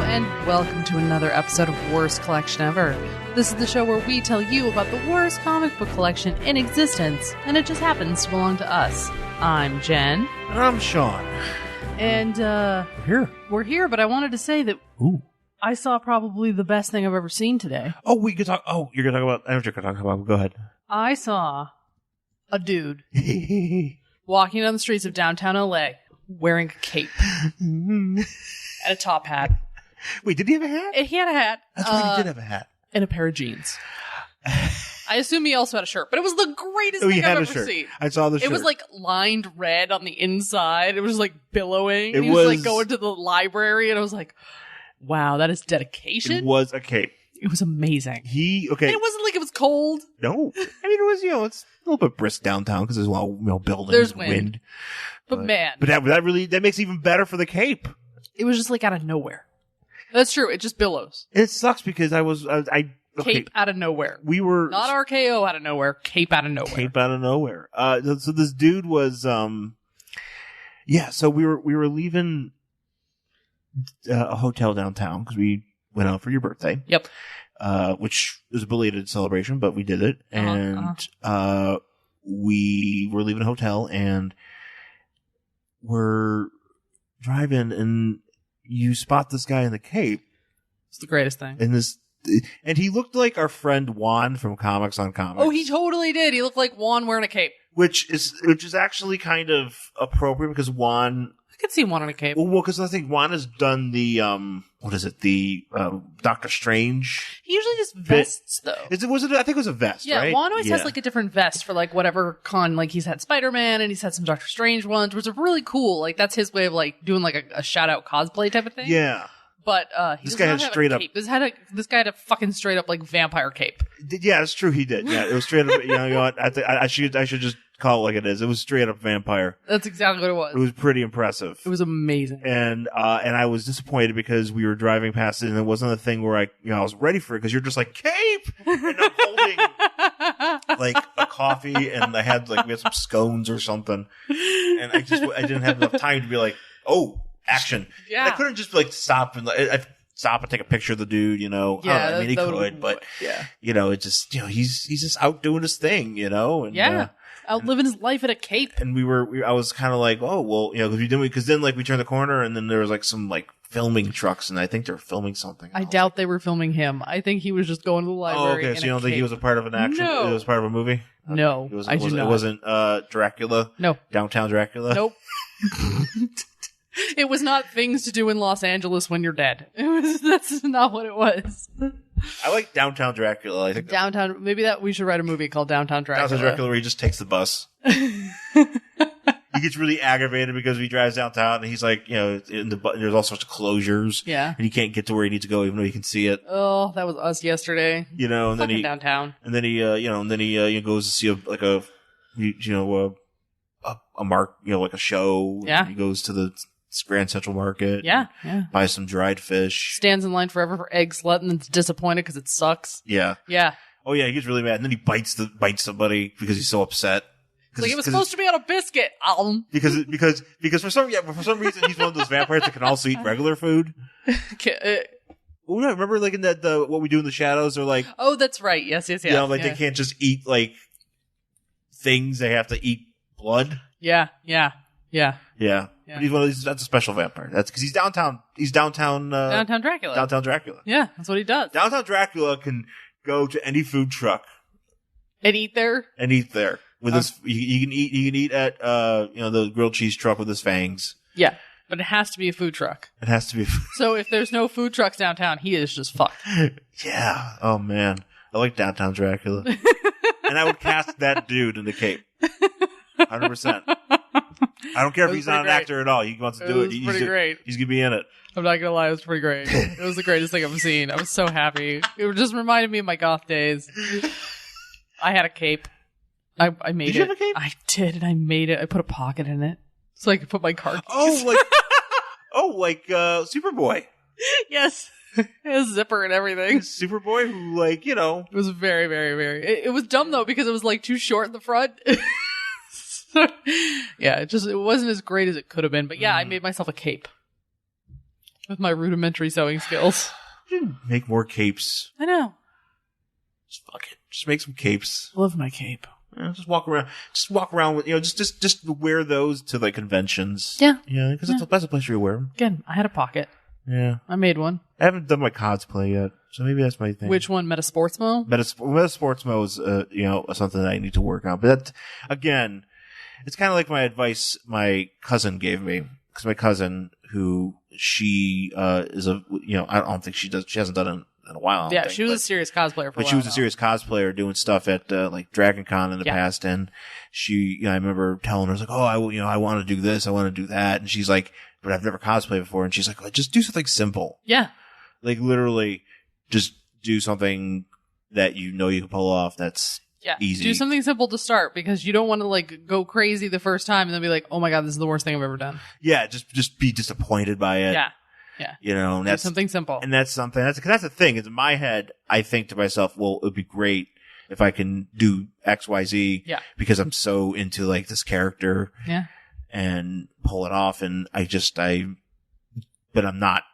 and welcome to another episode of Worst Collection Ever. This is the show where we tell you about the worst comic book collection in existence, and it just happens to belong to us. I'm Jen. And I'm Shawn. And, we're here, but I wanted to say that I saw probably the best thing I've ever seen today. Oh, we could talk. Oh, you're going to talk about. I know what you're going to talk about. Go ahead. I saw a dude walking down the streets of downtown LA wearing a cape and a top hat. Wait, did he have a hat? He had a hat. That's right, he did have a hat. And a pair of jeans. I assume he also had a shirt, but it was the greatest thing I've ever seen. I saw the shirt. It was like lined red on the inside. It was like billowing. He was like going to the library, and I was like, wow, that is dedication. It was a cape. It was amazing. And it wasn't like it was cold. No. I mean, it was, it's a little bit brisk downtown because there's a lot of buildings. There's wind. But man. But that makes it even better for the cape. It was just like out of nowhere. That's true. It just billows. It sucks because Cape out of nowhere. We were not RKO out of nowhere. Cape out of nowhere. Cape out of nowhere. So this dude was, So we were leaving a hotel downtown because we went out for your birthday. Yep. Which was a belated celebration, but we did it, and we were leaving a hotel, and we're driving, and you spot this guy in the cape. It's the greatest thing. And he looked like our friend Juan from Comics on Comics. Oh, he totally did. He looked like Juan wearing a cape. Which is actually kind of appropriate because Juan... I could see Juan in a cape. Well, because I think Juan has done the, Doctor Strange. He usually just vests, though. I think it was a vest, right? Yeah, Juan always has like a different vest for like whatever con, like he's had Spider-Man and he's had some Doctor Strange ones, which are really cool. Like that's his way of like doing like a shout-out cosplay type of thing. Yeah. But this guy had straight up. This guy had a fucking straight up like vampire cape. Yeah, it's true. He did. Yeah, it was straight up. You know what? I should just call it like it is. It was straight up vampire. That's exactly what it was. It was pretty impressive. It was amazing. And I was disappointed because we were driving past it, and it wasn't a thing where I was ready for it because you're just like cape, and I'm holding like a coffee, and we had some scones or something, and I didn't have enough time to be like, oh. Action. Yeah. And I couldn't just stop and take a picture of the dude, Yeah. I mean, he could, but it just, he's just out doing his thing, and out living his life in a cape. And I was kind of like, oh, well, because then we turned the corner and then there was some filming trucks, and I think they were filming something else. I doubt they were filming him. I think he was just going to the library. Oh, okay. So you don't think he was a part of an action? No. It was part of a movie? No. I do not. It wasn't Dracula? No. Downtown Dracula? Nope. It was not things to do in Los Angeles when you're dead. That's not what it was. I like Downtown Dracula. I think maybe we should write a movie called Downtown Dracula. Downtown Dracula where he just takes the bus. He gets really aggravated because he drives downtown and he's like, there's all sorts of closures. Yeah. And he can't get to where he needs to go even though he can see it. Oh, that was us yesterday. And then he downtown. And then he goes to see a show. Yeah. He goes to the Grand Central Market. Yeah. Buys some dried fish. Stands in line forever for egg slut and then's disappointed because it sucks. Yeah. Yeah. Oh yeah, he gets really mad and then he bites somebody because he's so upset. Like it was supposed to be on a biscuit. Because for some reason he's one of those vampires that can also eat regular food. Well, yeah, remember in that What We Do in the Shadows? They're like, oh, that's right. Yes. They can't just eat things; they have to eat blood. Yeah. But he's one of these. That's a special vampire. That's because he's downtown. He's downtown Dracula. Downtown Dracula. Yeah, that's what he does. Downtown Dracula can go to any food truck and eat there. With his. He can eat at the grilled cheese truck with his fangs. Yeah, but it has to be a food truck. It has to be. So if there's no food trucks downtown, he is just fucked. Yeah. Oh man, I like Downtown Dracula, and I would cast that dude in the cape. 100%. I don't care if he's not an actor at all. He wants to do it. He's pretty great. He's going to be in it. I'm not going to lie. It was pretty great. It was the greatest thing I've seen. I was so happy. It just reminded me of my goth days. I had a cape. I made it. Did you have a cape? I did, and I made it. I put a pocket in it so I could put my car keys. Like Superboy. Yes. It has zipper and everything. Superboy who, It was very, very, very... It was dumb, though, because it was, too short in the front. Yeah, it wasn't as great as it could have been. But yeah, I made myself a cape. With my rudimentary sewing skills. Make more capes. I know. Just fuck it. Just make some capes. Love my cape. Just walk around. Just walk around with, just wear those to like conventions. Yeah. Yeah, because that's a place where you wear them. Again, I had a pocket. Yeah. I made one. I haven't done my cosplay yet, so maybe that's my thing. Which one? Metasportsmo? Metasportsmo is, something that I need to work on. But that, again, it's kind of like my advice my cousin gave me. Because my cousin, who she is I don't think she hasn't done it in a while. Yeah, she was a serious cosplayer for a while. But she was a serious cosplayer doing stuff at like Dragon Con in the past, and she, I remember telling her, like, oh, I want to do this, I want to do that, and she's like, but I've never cosplayed before, and she's like, just do something simple. Yeah. Like literally, just do something that you can pull off. That's easy. Do something simple to start, because you don't want to like go crazy the first time and then be like, oh my god, this is the worst thing I've ever done. Yeah, just be disappointed by it. Yeah. And that's something simple. And that's something that's the thing is in my head, I think to myself, well, it would be great if I can do XYZ because I'm so into like this character and pull it off. And but I'm not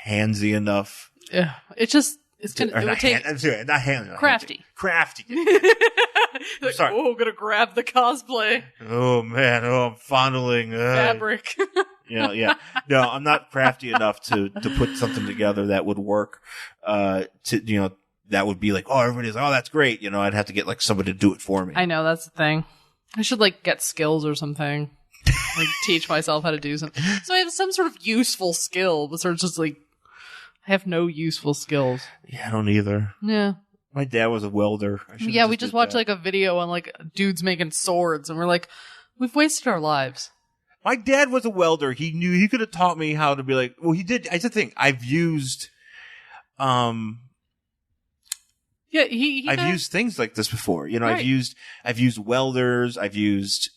handsy enough. Yeah. It would take not handsy. Crafty. Crafty. Like, sorry. Oh, gonna grab the cosplay. Oh man. Oh, I'm fondling fabric. Yeah. No, I'm not crafty enough to put something together that would work. That would be like, oh, everybody's like, oh, that's great. I'd have to get like somebody to do it for me. I know, that's the thing. I should like get skills or something. Like teach myself how to do something. So I have some sort of useful skill, but sort of just like I have no useful skills. Yeah, I don't either. Yeah. My dad was a welder. We just watched like a video on like dudes making swords, and we're like, we've wasted our lives. My dad was a welder. He knew he could have taught me how to be like. Well, he did. I just think I've used. Yeah, I've used things like this before. Right. I've used welders. I've used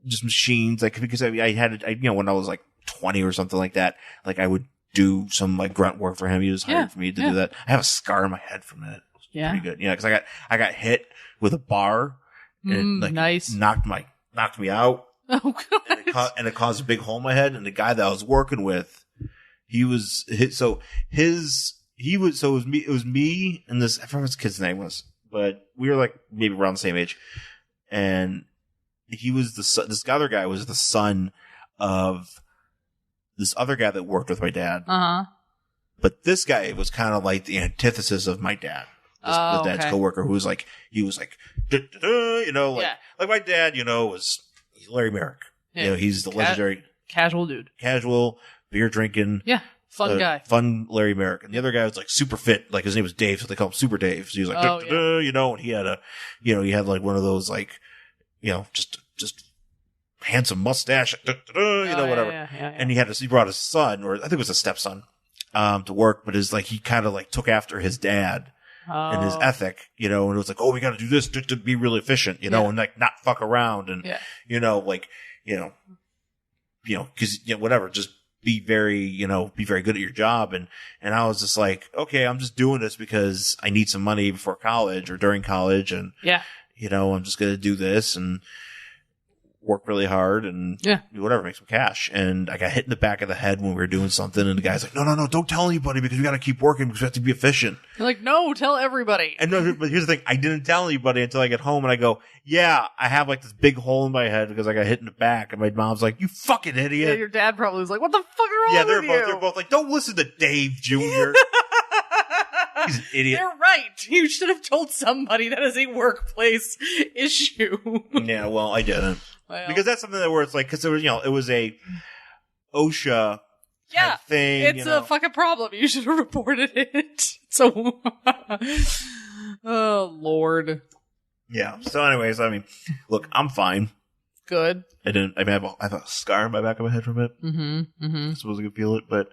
just machines like because I had when I was like 20 or something like that. Like I would do some like grunt work for him. He was hired for me to do that. I have a scar on my head from it. Yeah, pretty good. Because I got hit with a bar and it nice knocked me out. Oh god! And it caused a big hole in my head. And the guy that I was working with, it was me and this, I forgot what his kid's name was, but we were like maybe around the same age. And he was this other guy was the son of this other guy that worked with my dad. Uh-huh. But this guy was kind of like the antithesis of my dad. The dad's coworker who was like, like my dad, was Larry Merrick. Yeah. He's the legendary casual dude. Casual, beer drinking. Yeah. Fun guy. Fun Larry Merrick. And the other guy was like super fit. Like his name was Dave, so they call him Super Dave. So he was like, and he had he had like one of those like, just handsome mustache, whatever. Yeah. And he brought his son, or I think it was a stepson, to work, but he kind of like took after his dad and his ethic, and it was like, oh, we got to do this to be really efficient, and like not fuck around and, cause whatever, just be very good at your job. And I was just like, okay, I'm just doing this because I need some money before college or during college. And, I'm just going to do this and work really hard and whatever, make some cash. And I got hit in the back of the head when we were doing something. And the guy's like, no, don't tell anybody because we got to keep working because we have to be efficient. You're like, no, tell everybody. And no, but here's the thing. I didn't tell anybody until I get home and I go, yeah, I have like this big hole in my head because I got hit in the back. And my mom's like, you fucking idiot. Yeah, your dad probably was like, what the fuck are wrong with you? They're both like, don't listen to Dave Jr. He's an idiot. They're right. You should have told somebody that is a workplace issue. Yeah, well, I didn't. Well, because that's something that where it's like, because there was, it was a OSHA thing. It's a fucking problem. You should have reported it. So, oh Lord. Yeah. So, anyways, I mean, look, I'm fine. Good. I have a scar on my back of my head from it. Mm-hmm. Mm-hmm. I suppose I could feel it, but,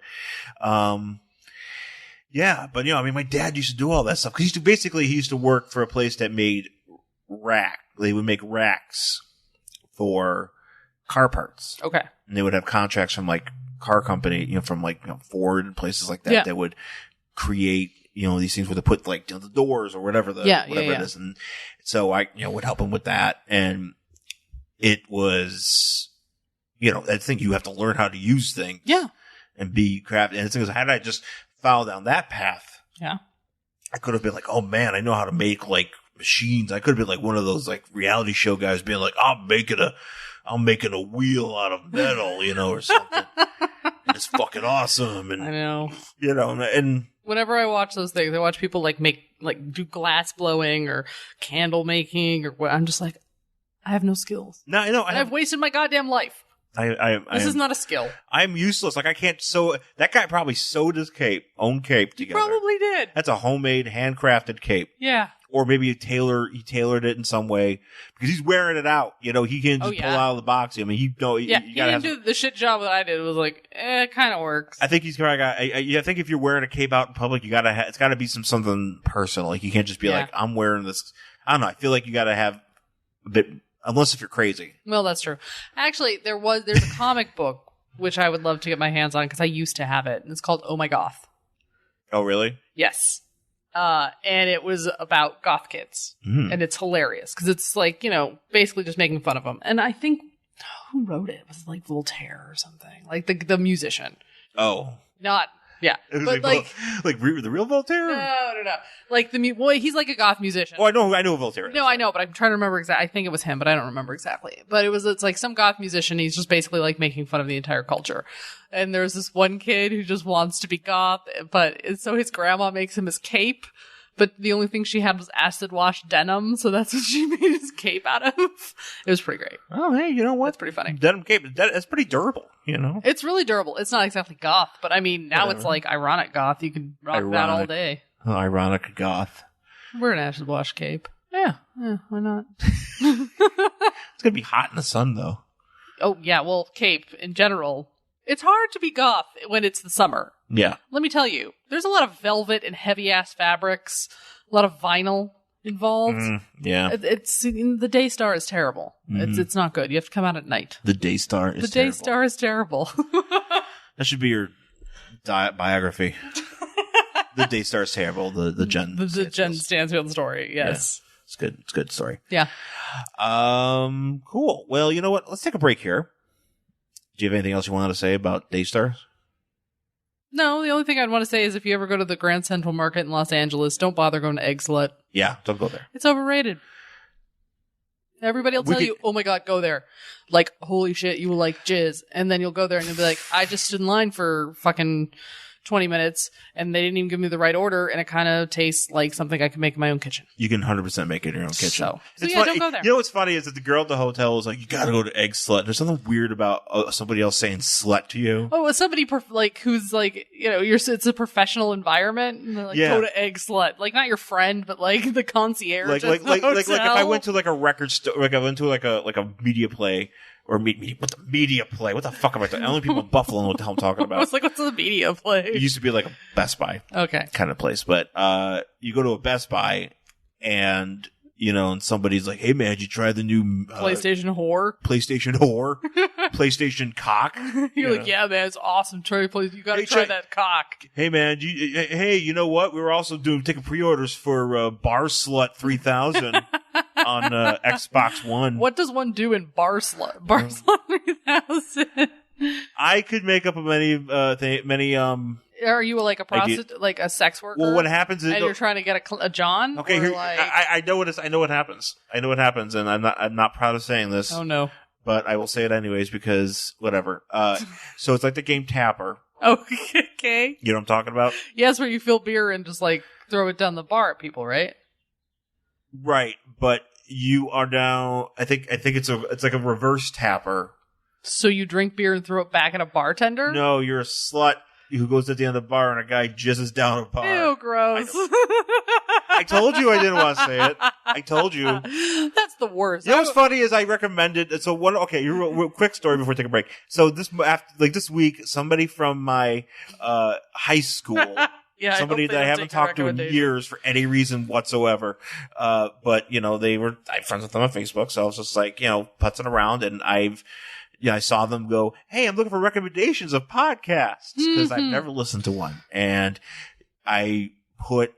yeah, but my dad used to do all that stuff because he used to work for a place that made they would make racks for car parts. Okay. And they would have contracts from like car company, from like Ford and places like that that would create, these things where they put like the doors or whatever it is. And so I, would help him with that. And it was, I think you have to learn how to use things. Yeah. and be crafty. And the thing is, had I just followed down that path, Yeah. I could have been like, oh man, I know how to make like machines. I could have been like one of those like reality show guys being like, I'm making a wheel out of metal, or something. And it's fucking awesome. And I know. And whenever I watch those things, I watch people do glass blowing or candle making or what. I'm just like, I have no skills. no, I know. I've wasted my goddamn life. This is not a skill. I'm useless. Like I can't sew. That guy probably sewed his own cape together. Probably did. That's a homemade, handcrafted cape. Yeah. Or maybe he tailored it in some way because he's wearing it out. He can't just pull out of the box. I mean, you didn't do the shit job that I did. It was like, it kind of works. I think he's probably got. I think if you're wearing a cape out in public, it's got to be something personal. Like you can't just be like, I'm wearing this. I don't know. I feel like you got to have a bit, unless if you're crazy. Well, that's true. Actually, there's a comic book which I would love to get my hands on because I used to have it, and it's called Oh My Goth. Oh, really? Yes. And it was about goth kids. And it's hilarious because it's like, basically just making fun of them. And I think, who wrote it? It was like Voltaire or something. Like the musician. Oh. Not, yeah. But like the real Voltaire? No. Like he's like a goth musician. Oh, I know Voltaire is. No, I know, but I'm trying to remember exactly. I think it was him, but I don't remember exactly. But it's like some goth musician. He's just basically like making fun of the entire culture. And there's this one kid who just wants to be goth, so his grandma makes him his cape. But the only thing she had was acid wash denim, so that's what she made his cape out of. It was pretty great. Oh, hey, you know what? That's pretty funny. Denim cape, that's pretty durable, It's really durable. It's not exactly goth, but I mean, now it's like ironic goth. You can rock that all day. Oh, ironic goth. Wear an acid wash cape. Yeah, why not? It's going to be hot in the sun, though. Oh, yeah, well, cape in general. It's hard to be goth when it's the summer. Yeah. Let me tell you, there's a lot of velvet and heavy-ass fabrics, a lot of vinyl involved. Yeah. The Daystar is terrible. It's not good. You have to come out at night. The Daystar is terrible. The Daystar is terrible. That should be your biography. The Daystar is terrible. The Jen. The Jen Stansfield story, yes. Yeah. It's good. It's a good story. Yeah. Cool. Well, you know what? Let's take a break here. Do you have anything else you wanted to say about Daystar? No, the only thing I'd want to say is if you ever go to the Grand Central Market in Los Angeles, don't bother going to Egg Slut. Yeah, don't go there. It's overrated. Everybody will tell you, oh my God, go there. Like, holy shit, you will like jizz. And then you'll go there and you'll be like, I just stood in line for fucking 20 minutes and they didn't even give me the right order and it kind of tastes like something I can make in my own kitchen. You can 100% make it in your own kitchen. So it's yeah, don't go there. You know what's funny is that the girl at the hotel was like, you gotta go to Egg Slut. There's something weird about somebody else saying slut to you. Oh, well, somebody who's like, it's a professional environment and they're like, go to Egg Slut. Like not your friend, but like the concierge. Like if I went to like a record store, like I went to like a media play. Or what the media play? What the fuck am I talking? Only people in Buffalo know what the hell I'm talking about. I was like, what's the media play? It used to be like a Best Buy kind of place. But you go to a Best Buy and, and somebody's like, hey man, did you try the new PlayStation whore? PlayStation cock? You're like, yeah man, it's awesome. You gotta try that cock. Hey man, you know what? We were also taking pre-orders for Bar Slut 3000 on Xbox One. What does one do in Bar Slut? Bar Slut 3000? I could make up many Are you like a prostitute, like a sex worker? Well, what happens is, and you're trying to get a John? Okay, here, I know what is. I know what happens. And I'm not proud of saying this. Oh no! But I will say it anyways because whatever. So it's like the game Tapper. Okay. You know what I'm talking about? Yes, where you fill beer and just like throw it down the bar at people, right? Right, but you are now. I think it's like a reverse Tapper. So you drink beer and throw it back at a bartender? No, you're a slut who goes at the end of the bar and a guy jizzes down a bar. Ew, gross. I told you I didn't want to say it. I told you. That's the worst. You know what's funny is I recommended. So quick story before we take a break. So this week, somebody from my high school. Yeah, somebody that I haven't talked to in years for any reason whatsoever. But I'm friends with them on Facebook, so I was just like, putzing around, and I saw them go, hey, I'm looking for recommendations of podcasts because I've never listened to one. And I put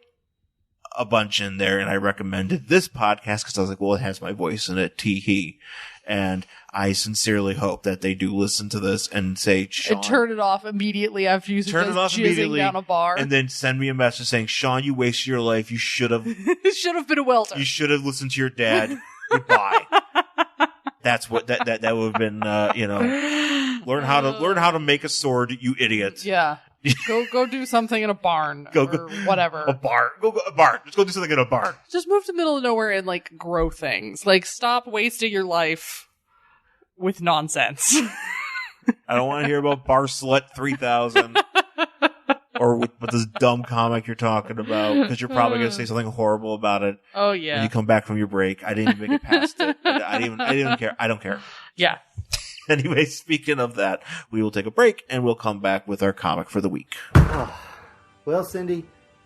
a bunch in there and I recommended this podcast because I was like, well, it has my voice in it, tee-hee. And I sincerely hope that they do listen to this and say, Shawn, and turn it off immediately after you turn it off jizzing immediately down a bar. and then send me a message saying, Shawn, you wasted your life. You should have should have been a welder. You should have listened to your dad. Goodbye. That's what that would have been. Learn how to make a sword, you idiot. Yeah. Go do something in a barn or whatever. A barn. Go a barn. Just go do something in a barn. Just move to the middle of nowhere and like grow things. Like stop wasting your life with nonsense. I don't want to hear about Bar Slut 3000 or with this dumb comic you're talking about because you're probably going to say something horrible about it. Oh yeah. When you come back from your break. I didn't even make it past it. I didn't even care. I don't care. Yeah. Anyway, speaking of that, we will take a break and we'll come back with our comic for the week. Well, Cindy,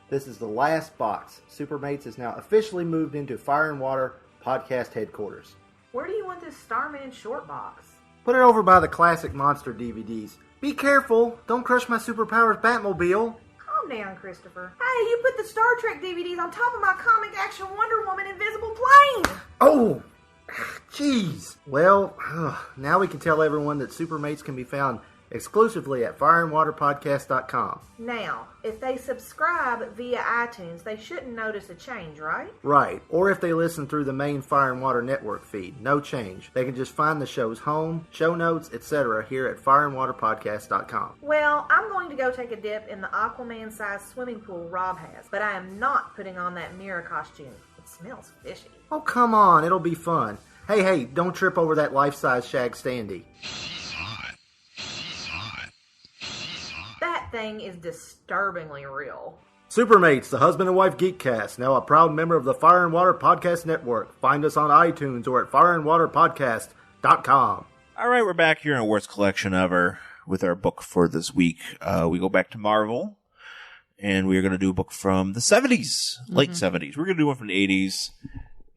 this is the last box. Supermates has now officially moved into Fire and Water podcast headquarters. Where do you want this Starman short box? Put it over by the classic monster DVDs. Be careful. Don't crush my superpowers Batmobile. Calm down, Christopher. Hey, you put the Star Trek DVDs on top of my comic action Wonder Woman Invisible Plane! Oh! Jeez. Well, now we can tell everyone that Supermates can be found exclusively at fireandwaterpodcast.com. Now, if they subscribe via iTunes, they shouldn't notice a change, right? Right. Or if they listen through the main Fire and Water Network feed, no change. They can just find the show's home, show notes, etc. here at fireandwaterpodcast.com. Well, I'm going to go take a dip in the Aquaman-sized swimming pool Rob has, but I am not putting on that mirror costume. It smells fishy. Oh, come on. It'll be fun. Hey, don't trip over that life-size Shag Standy. That thing is disturbingly real. Supermates, the husband and wife Geekcast, now a proud member of the Fire and Water Podcast Network. Find us on iTunes or at fireandwaterpodcast.com. All right, we're back here in Worst Collection Ever with our book for this week. We go back to Marvel, and we are going to do a book from the 70s, late 70s. We're going to do one from the 80s.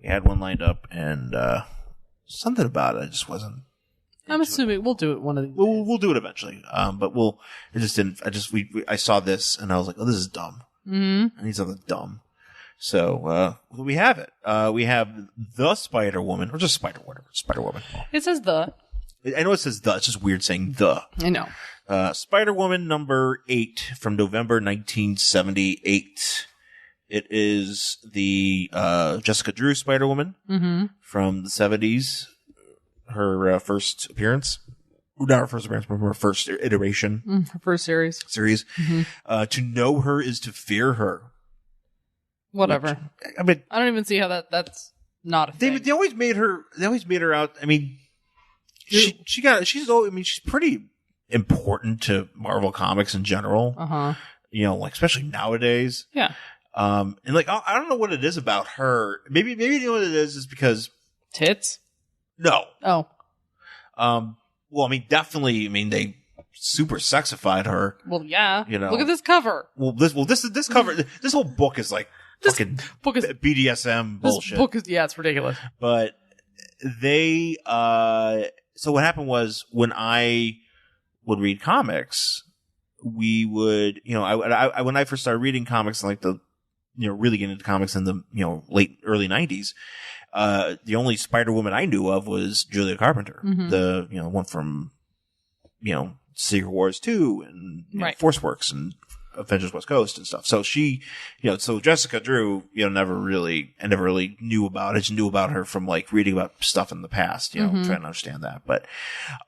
We had one lined up, and something about it just wasn't. I'm assuming we'll do it one of these days. We'll do it eventually. But it just didn't. I saw this and I was like, oh, this is dumb. I need something dumb. So we have it. We have the Spider-Woman, or just Spider-Woman. It says the. I know it says the. It's just weird saying the. I know. Spider-Woman number 8 from November 1978. It is the Jessica Drew Spider-Woman from the 70s. Her first appearance. Not her first appearance, but her first iteration. Her first series. To know her is to fear her. Whatever. Which, I mean, I don't even see how that's not a thing. They always made her out. I mean, she's pretty important to Marvel Comics in general. Like especially nowadays. Yeah. And like I don't know what it is about her. Maybe you know what it is because tits. No. Oh. Well, I mean, definitely. I mean, they super sexified her. Well, yeah. You know. Look at this cover. This cover. This whole book is like fucking book is BDSM bullshit. This book is it's ridiculous. But they. So what happened was when I would read comics, we would, I when I first started reading comics, like really getting into comics in the early 90s. The only Spider-Woman I knew of was Julia Carpenter, the one from Secret Wars 2 and Force Works and Avengers West Coast and stuff. So she, so Jessica Drew, I never really knew about it. I just knew about her from like reading about stuff in the past, trying to understand that. But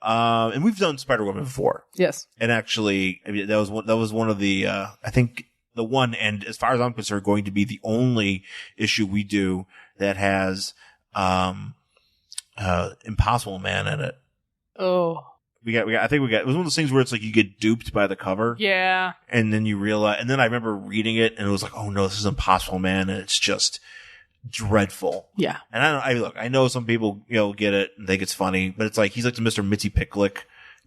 and we've done Spider-Woman before, yes. And actually, I mean, that was one of the I think the one, and as far as I'm concerned, going to be the only issue we do that has Impossible Man in it. Oh. I think it was one of those things where it's like you get duped by the cover. Yeah. And then you realize, and then I remember reading it and it was like, oh no, this is Impossible Man, and it's just dreadful. Yeah. And I know some people, get it and think it's funny, but it's like, he's like the Mr. Mitzi Picklick.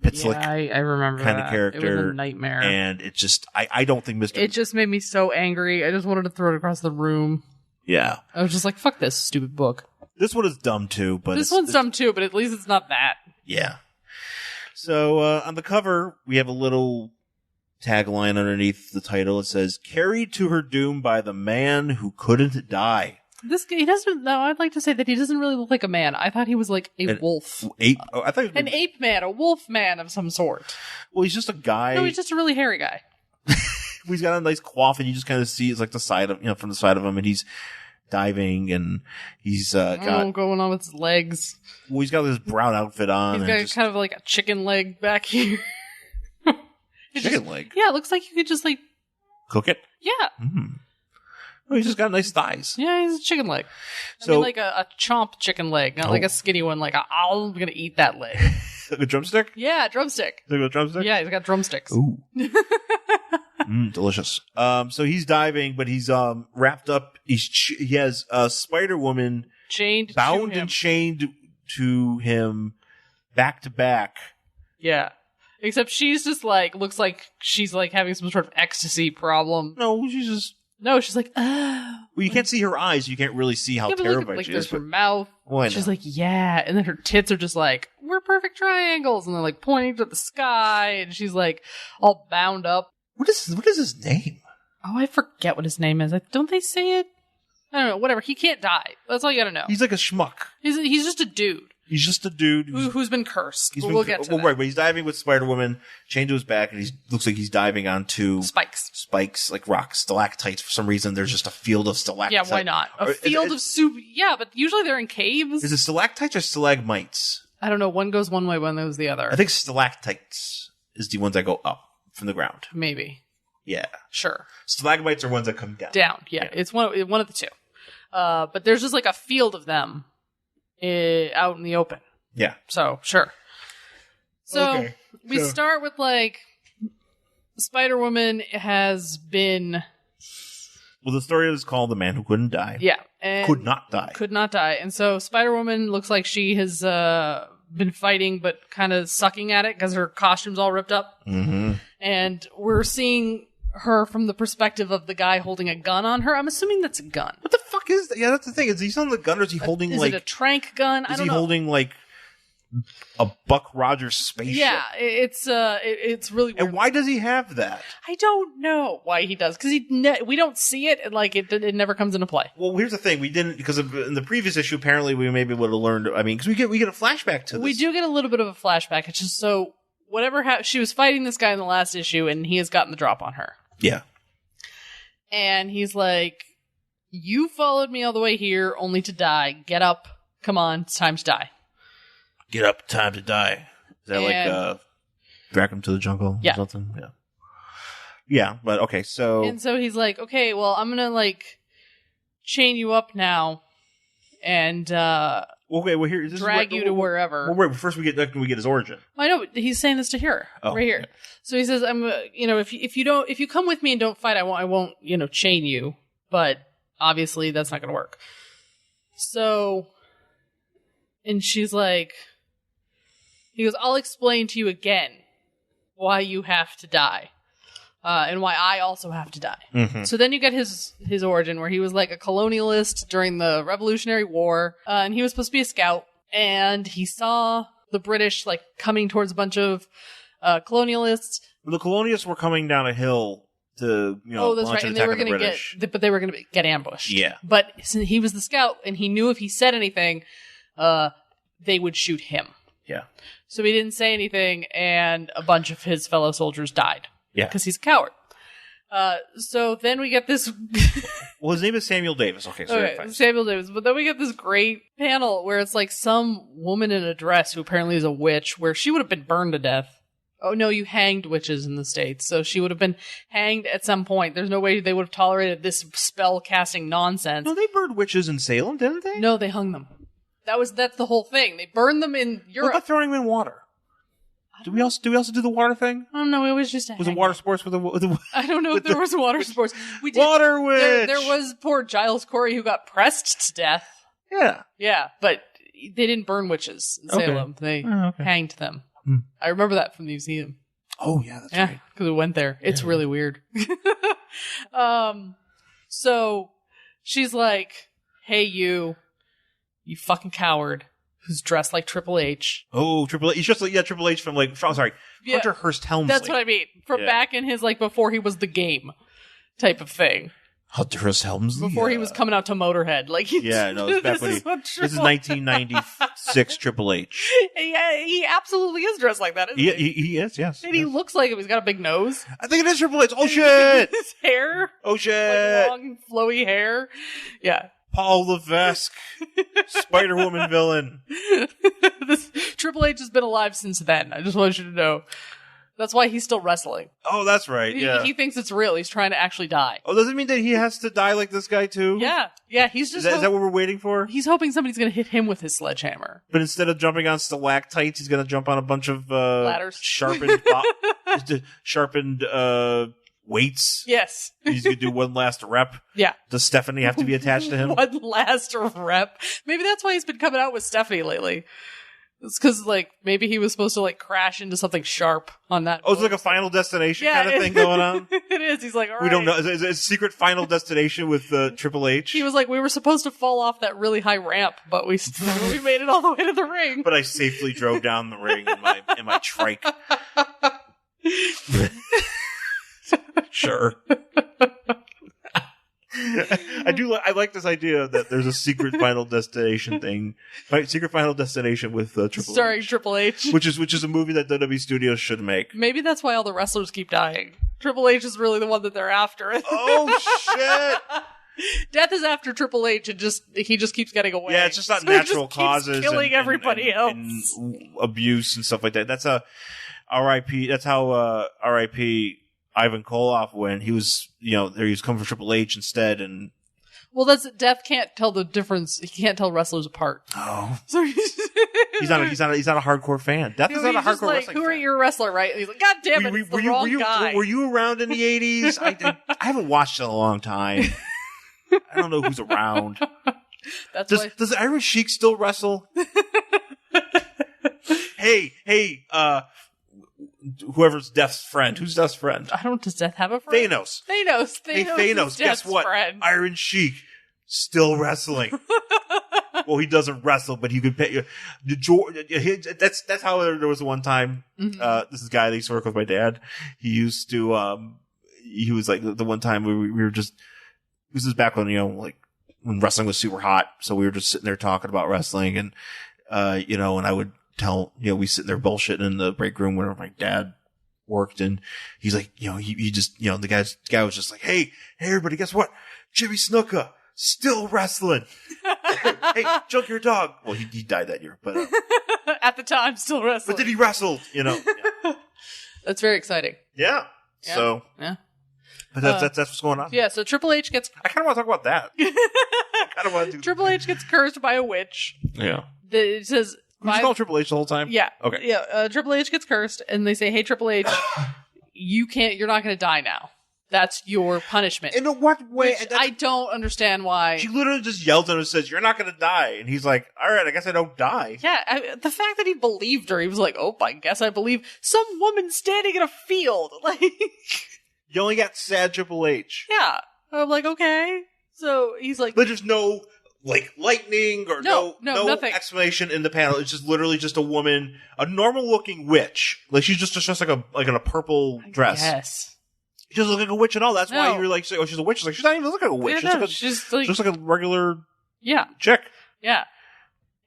Yeah, I remember kind that. of character. It was a nightmare. And it just, I don't think It just made me so angry. I just wanted to throw it across the room. Yeah. I was just like, fuck this stupid book. This one is dumb too, but this one's dumb too, but at least it's not that. Yeah. So, on the cover, we have a little tagline underneath the title. It says, "Carried to her doom by the man who couldn't die." This guy, he doesn't. No, I'd like to say that he doesn't really look like a man. I thought he was like a wolf. Ape? Oh, I thought An ape man, a wolf man of some sort. Well, he's just a guy. No, he's just a really hairy guy. He's got a nice coif, and you just kind of see it's like the side of from the side of him, and he's diving, and he's got going on with his legs. Well, he's got this brown outfit on. He's got kind of like a chicken leg back here. Chicken leg? Yeah, it looks like you could just like cook it. Yeah. Oh, he's just got nice thighs. Yeah, he's a chicken leg. I mean, like a chomp chicken leg, not like a skinny one. Like I'm gonna eat that leg. Like a drumstick? Yeah, drumstick. Like a drumstick? Yeah, he's got drumsticks. Ooh. Delicious. So he's diving, but he's wrapped up. He has Spider-Woman bound and chained to him back to back. Yeah. Except she's just like, looks like she's like having some sort of ecstasy problem. No, she's like, oh. Well, you can't see her eyes. You can't really see how terrified she is. There's her mouth. Well, she's like, yeah. And then her tits are just like, we're perfect triangles. And they're like pointing to the sky. And she's like all bound up. What is his name? Oh, I forget what his name is. Don't they say it? I don't know. Whatever. He can't die. That's all you gotta know. He's like a schmuck. He's just a dude. He's just a dude who's been cursed. We'll get to that. Right, but he's diving with Spider-Woman, chained to his back, and he looks like he's diving onto spikes, like rocks, stalactites. For some reason, there's just a field of stalactites. Yeah, why not? A field of soup. Yeah, but usually they're in caves. Is it stalactites or stalagmites? I don't know. One goes one way, one goes the other. I think stalactites is the ones that go up from the ground. Maybe. Yeah. Sure. Stalagmites are ones that come down. Yeah. It's one of the two. But there's just like a field of them out in the open. Yeah. So, sure. So, we start with like Spider-Woman has been... Well, the story is called The Man Who Couldn't Die. Yeah. And could not die. And so Spider-Woman looks like she has been fighting but kind of sucking at it because her costume's all ripped up. Mm-hmm. And we're seeing her from the perspective of the guy holding a gun on her. I'm assuming that's a gun. What the fuck is that? Yeah, that's the thing. Is he holding the gun or is he holding is like... Is it a trank gun? I don't know. Is he holding like a Buck Rogers spaceship? Yeah, it's really weird. And why does he have that? I don't know why he does, because we don't see it, and like it never comes into play. Well, here's the thing: we didn't, because in the previous issue, apparently we maybe would have learned. I mean, because we get a flashback to this. We do get a little bit of a flashback. It's just so she was fighting this guy in the last issue, and he has gotten the drop on her. Yeah, and he's like, "You followed me all the way here, only to die. Get up, come on, it's time to die." Get up, time to die. Is that like drag him to the jungle or something? Yeah. Yeah, but okay, so... And so he's like, okay, well, I'm gonna, like, chain you up now and, okay, well, here... drag you to wherever. Well, wait, first we get his origin. I know, but he's saying this to her, right here. Yeah. So he says, if you come with me and don't fight, I won't, chain you. But, obviously, that's not gonna work. So... And she's like... He goes, I'll explain to you again why you have to die. And why I also have to die. Mm-hmm. So then you get his origin, where he was like a colonialist during the Revolutionary War. And he was supposed to be a scout. And he saw the British like coming towards a bunch of colonialists. The colonialists were coming down a hill to, that's right. And they were going to get ambushed. Yeah. But he was the scout, and he knew if he said anything, they would shoot him. Yeah. So he didn't say anything, and a bunch of his fellow soldiers died. Yeah. Because he's a coward. So then we get this... Well, his name is Samuel Davis. Okay, Samuel Davis. But then we get this great panel where it's like some woman in a dress who apparently is a witch, where she would have been burned to death. Oh, no, you hanged witches in the States. So she would have been hanged at some point. There's no way they would have tolerated this spell-casting nonsense. No, they burned witches in Salem, didn't they? No, they hung them. That's the whole thing. They burned them in Europe. What about throwing them in water? Do we also do the water thing? I don't know. We always just was it water sports with the I don't know if there was water sports. We did, water witch. There was poor Giles Corey who got pressed to death. Yeah, but they didn't burn witches in Salem. They hanged them. I remember that from the museum. Oh yeah, that's right. Because we went there. It's really weird. So she's like, "Hey, you fucking coward who's dressed like Triple H." Oh, Triple H. He's just like, Triple H from Hunter Hearst Helmsley. That's what I mean. From back in his, before he was the Game type of thing. Hunter's Helmsley. Before he was coming out to Motorhead. Like, Yeah, no, it's back when this is 1996 Triple H. Yeah, he absolutely is dressed like that, isn't he? He is, yes. And he looks like him. He's got a big nose. I think it is Triple H. Oh, shit! His hair. Oh, shit! Like long, flowy hair. Yeah. Paul Levesque, Spider-Woman villain. This Triple H has been alive since then. I just want you to know. That's why he's still wrestling. Oh, that's right, yeah. He thinks it's real. He's trying to actually die. Oh, does it mean that he has to die like this guy, too? Yeah. Yeah, he's just... Is that what we're waiting for? He's hoping somebody's going to hit him with his sledgehammer. But instead of jumping on stalactites, he's going to jump on a bunch of... ladders. Sharpened weights. Yes. He's going to do one last rep. Yeah. Does Stephanie have to be attached to him? One last rep. Maybe that's why he's been coming out with Stephanie lately. It's because, like, maybe he was supposed to, like, crash into something sharp on that. Oh, it's like a Final Destination kind of thing going on? It is. He's like, all right. We don't know. Is it a secret Final Destination with Triple H? He was like, we were supposed to fall off that really high ramp, but we made it all the way to the ring. But I safely drove down the ring in my trike. Sure. I like this idea that there's a secret Final Destination thing. Secret Final Destination with Triple H. Starring Triple H. Which is a movie that WWE Studios should make. Maybe that's why all the wrestlers keep dying. Triple H is really the one that they're after. Oh, shit! Death is after Triple H, and he just keeps getting away. Yeah, it's just not so natural keeps causes. Killing everybody else. And abuse and stuff like that. That's a R.I.P. That's how R.I.P. Ivan Koloff went. He was, he was coming for Triple H instead, and well, Death can't tell the difference. He can't tell wrestlers apart. Oh, so he's not a hardcore fan. Death is not a hardcore wrestling who fan. are you, wrestler? Right? And he's like, God damn it, it's the wrong guy. Were you around in the 80s? I haven't watched it in a long time. I don't know who's around. Does Irish Sheik still wrestle? Hey, whoever's Death's friend. Who's Death's friend? Does Death have a friend? Thanos. Hey, Thanos, guess what? Friend. Iron Sheik still wrestling. Well, he doesn't wrestle, but he could pay you. That's how there was one time. Mm-hmm. This is a guy that used to work with my dad. He used to. He was like the one time we were just. This is back when when wrestling was super hot, so we were just sitting there talking about wrestling, and and I would tell we sitting there bullshitting in the break room whenever my dad worked, and he's like, he just the guy was just like, hey everybody, guess what? Jimmy Snuka still wrestling. Hey, Junkyard Dog. Well, he died that year, but at the time still wrestling. But then he wrestled, Yeah. That's very exciting. Yeah. So yeah. But that's what's going on. Yeah. So Triple H gets. I kind of want to talk about that. I kind of want to do. Triple H gets cursed by a witch. Yeah. It says. Can you call Triple H the whole time? Yeah. Okay. Yeah. Triple H gets cursed, and they say, "Hey, Triple H, you're not going to die now. That's your punishment." In what way? I don't understand why. She literally just yelled at him and says, "You're not going to die," and he's like, "All right, I guess I don't die." Yeah. The fact that he believed her, he was like, "Oh, I guess I believe some woman standing in a field." Like, you only got sad Triple H. Yeah. I'm like, okay. So he's like, but there's no lightning or no nothing. Explanation in the panel. It's just literally just a woman, a normal looking witch. Like she's just in a purple dress. Yes. She doesn't look like a witch at all. That's why you're like, oh, she's a witch. She's like, she's not even looking like a witch. Yeah, she's just like a regular chick. Yeah.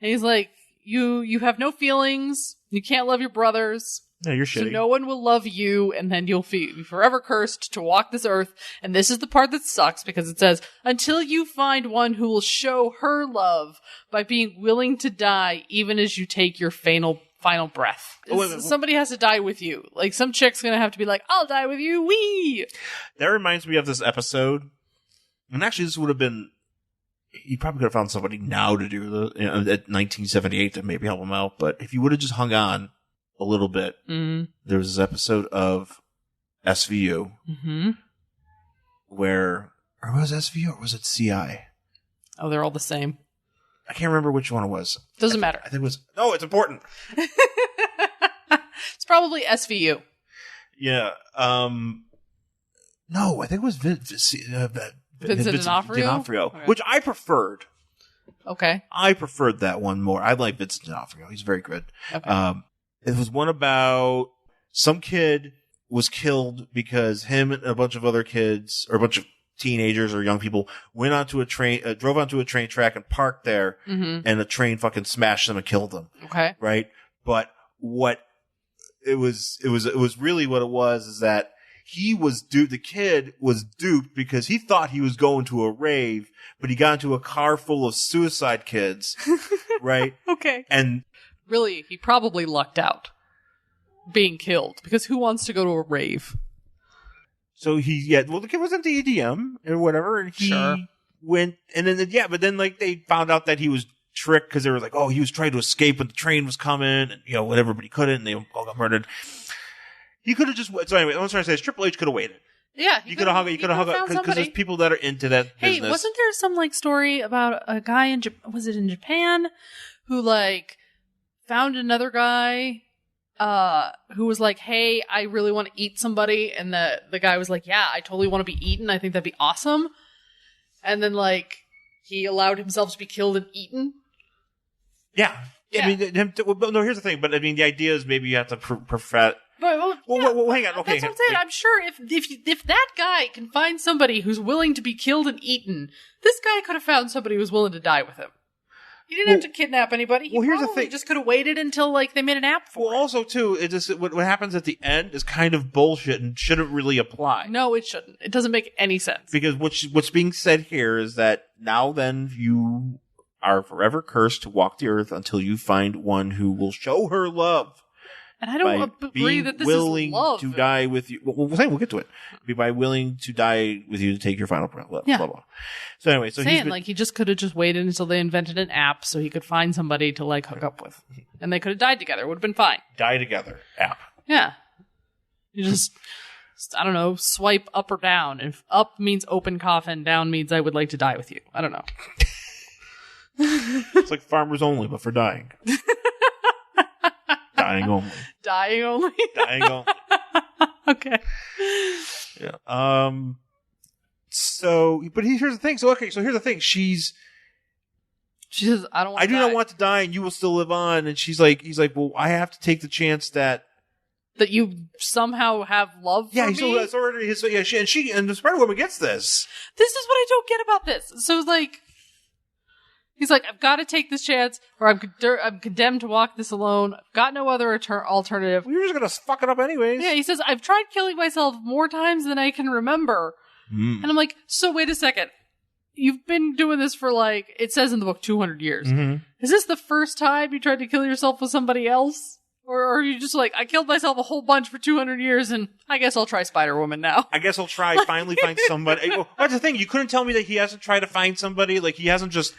And he's like, you have no feelings. You can't love your brothers. Yeah, you're shitty. So no one will love you, and then you'll be forever cursed to walk this earth. And this is the part that sucks, because it says, until you find one who will show her love by being willing to die even as you take your final breath. Somebody has to die with you. Like, some chick's gonna have to be like, I'll die with you, wee! That reminds me of this episode. And actually, this would have been... You probably could have found somebody now to do at 1978 to maybe help him out. But if you would have just hung on a little bit, there was this episode of SVU where... Or was it SVU or was it CI? Oh, they're all the same. I can't remember which one it was. Doesn't matter. I think it was... No, it's important. It's probably SVU. Yeah. No, I think it was Vincent D'Onofrio? Okay. Which I preferred. Okay. I preferred that one more. I like Vincent D'Onofrio. He's very good. Okay. It was one about some kid was killed because him and a bunch of other kids, or a bunch of teenagers or young people went onto a train, drove onto a train track and parked there, and the train fucking smashed them and killed them. Okay. Right? But what it was really what it was is that he was duped. The kid was duped because he thought he was going to a rave, but he got into a car full of suicide kids. Right? Okay. And really, he probably lucked out being killed because who wants to go to a rave? So the kid was into EDM or whatever, and he went, and then, but then, like, they found out that he was tricked because they were like, oh, he was trying to escape when the train was coming, and, whatever, but he couldn't, and they all got murdered. He could have just, so anyway, what I'm trying to say is Triple H could have waited. Yeah. He could have hung it, because there's people that are into that business. Hey, wasn't there some, like, story about a guy in Japan who, like, found another guy who was like, hey, I really want to eat somebody. And the guy was like, yeah, I totally want to be eaten. I think that'd be awesome. And then, like, he allowed himself to be killed and eaten. Yeah. I mean, no, here's the thing. But, I mean, the idea is maybe you have to perfect. Well, hang on. Okay. That's what I'm saying. I'm sure if that guy can find somebody who's willing to be killed and eaten, this guy could have found somebody who was willing to die with him. He didn't have to kidnap anybody. He here's the thing. Just could have waited until, like, they made an app for it. Well, also, too, it just, what happens at the end is kind of bullshit and shouldn't really apply. No, it shouldn't. It doesn't make any sense. Because what's being said here is that now then you are forever cursed to walk the earth until you find one who will show her love. And I don't agree that this is love. Willing to die with you. We'll get to it. By willing to die with you to take your final breath. Blah, blah, blah. So anyway, he just could have just waited until they invented an app so he could find somebody to, like, hook up with. And they could have died together. It would have been fine. Die together app. Yeah. You just, I don't know, swipe up or down. If up means open coffin, down means I would like to die with you. I don't know. It's like Farmers Only, but for dying. Dying only. Dying only? Dying only. Okay. Yeah. So, but here's the thing. So here's the thing. She says, I do not want to die and you will still live on. And he's like, well, I have to take the chance that you somehow have love for me? And the Spider-Woman gets this. This is what I don't get about this. So, like, he's like, I've got to take this chance, or I'm condemned to walk this alone. I've got no other alternative. Well, you're just going to fuck it up anyways. Yeah, he says, I've tried killing myself more times than I can remember. And I'm like, so wait a second. You've been doing this for, like, it says in the book, 200 years. Mm-hmm. Is this the first time you tried to kill yourself with somebody else? Or are you just like, I killed myself a whole bunch for 200 years, and I guess I'll try Spider-Woman now. I guess I'll try finally find somebody. Well, that's the thing. You couldn't tell me that he hasn't tried to find somebody. Like, he hasn't just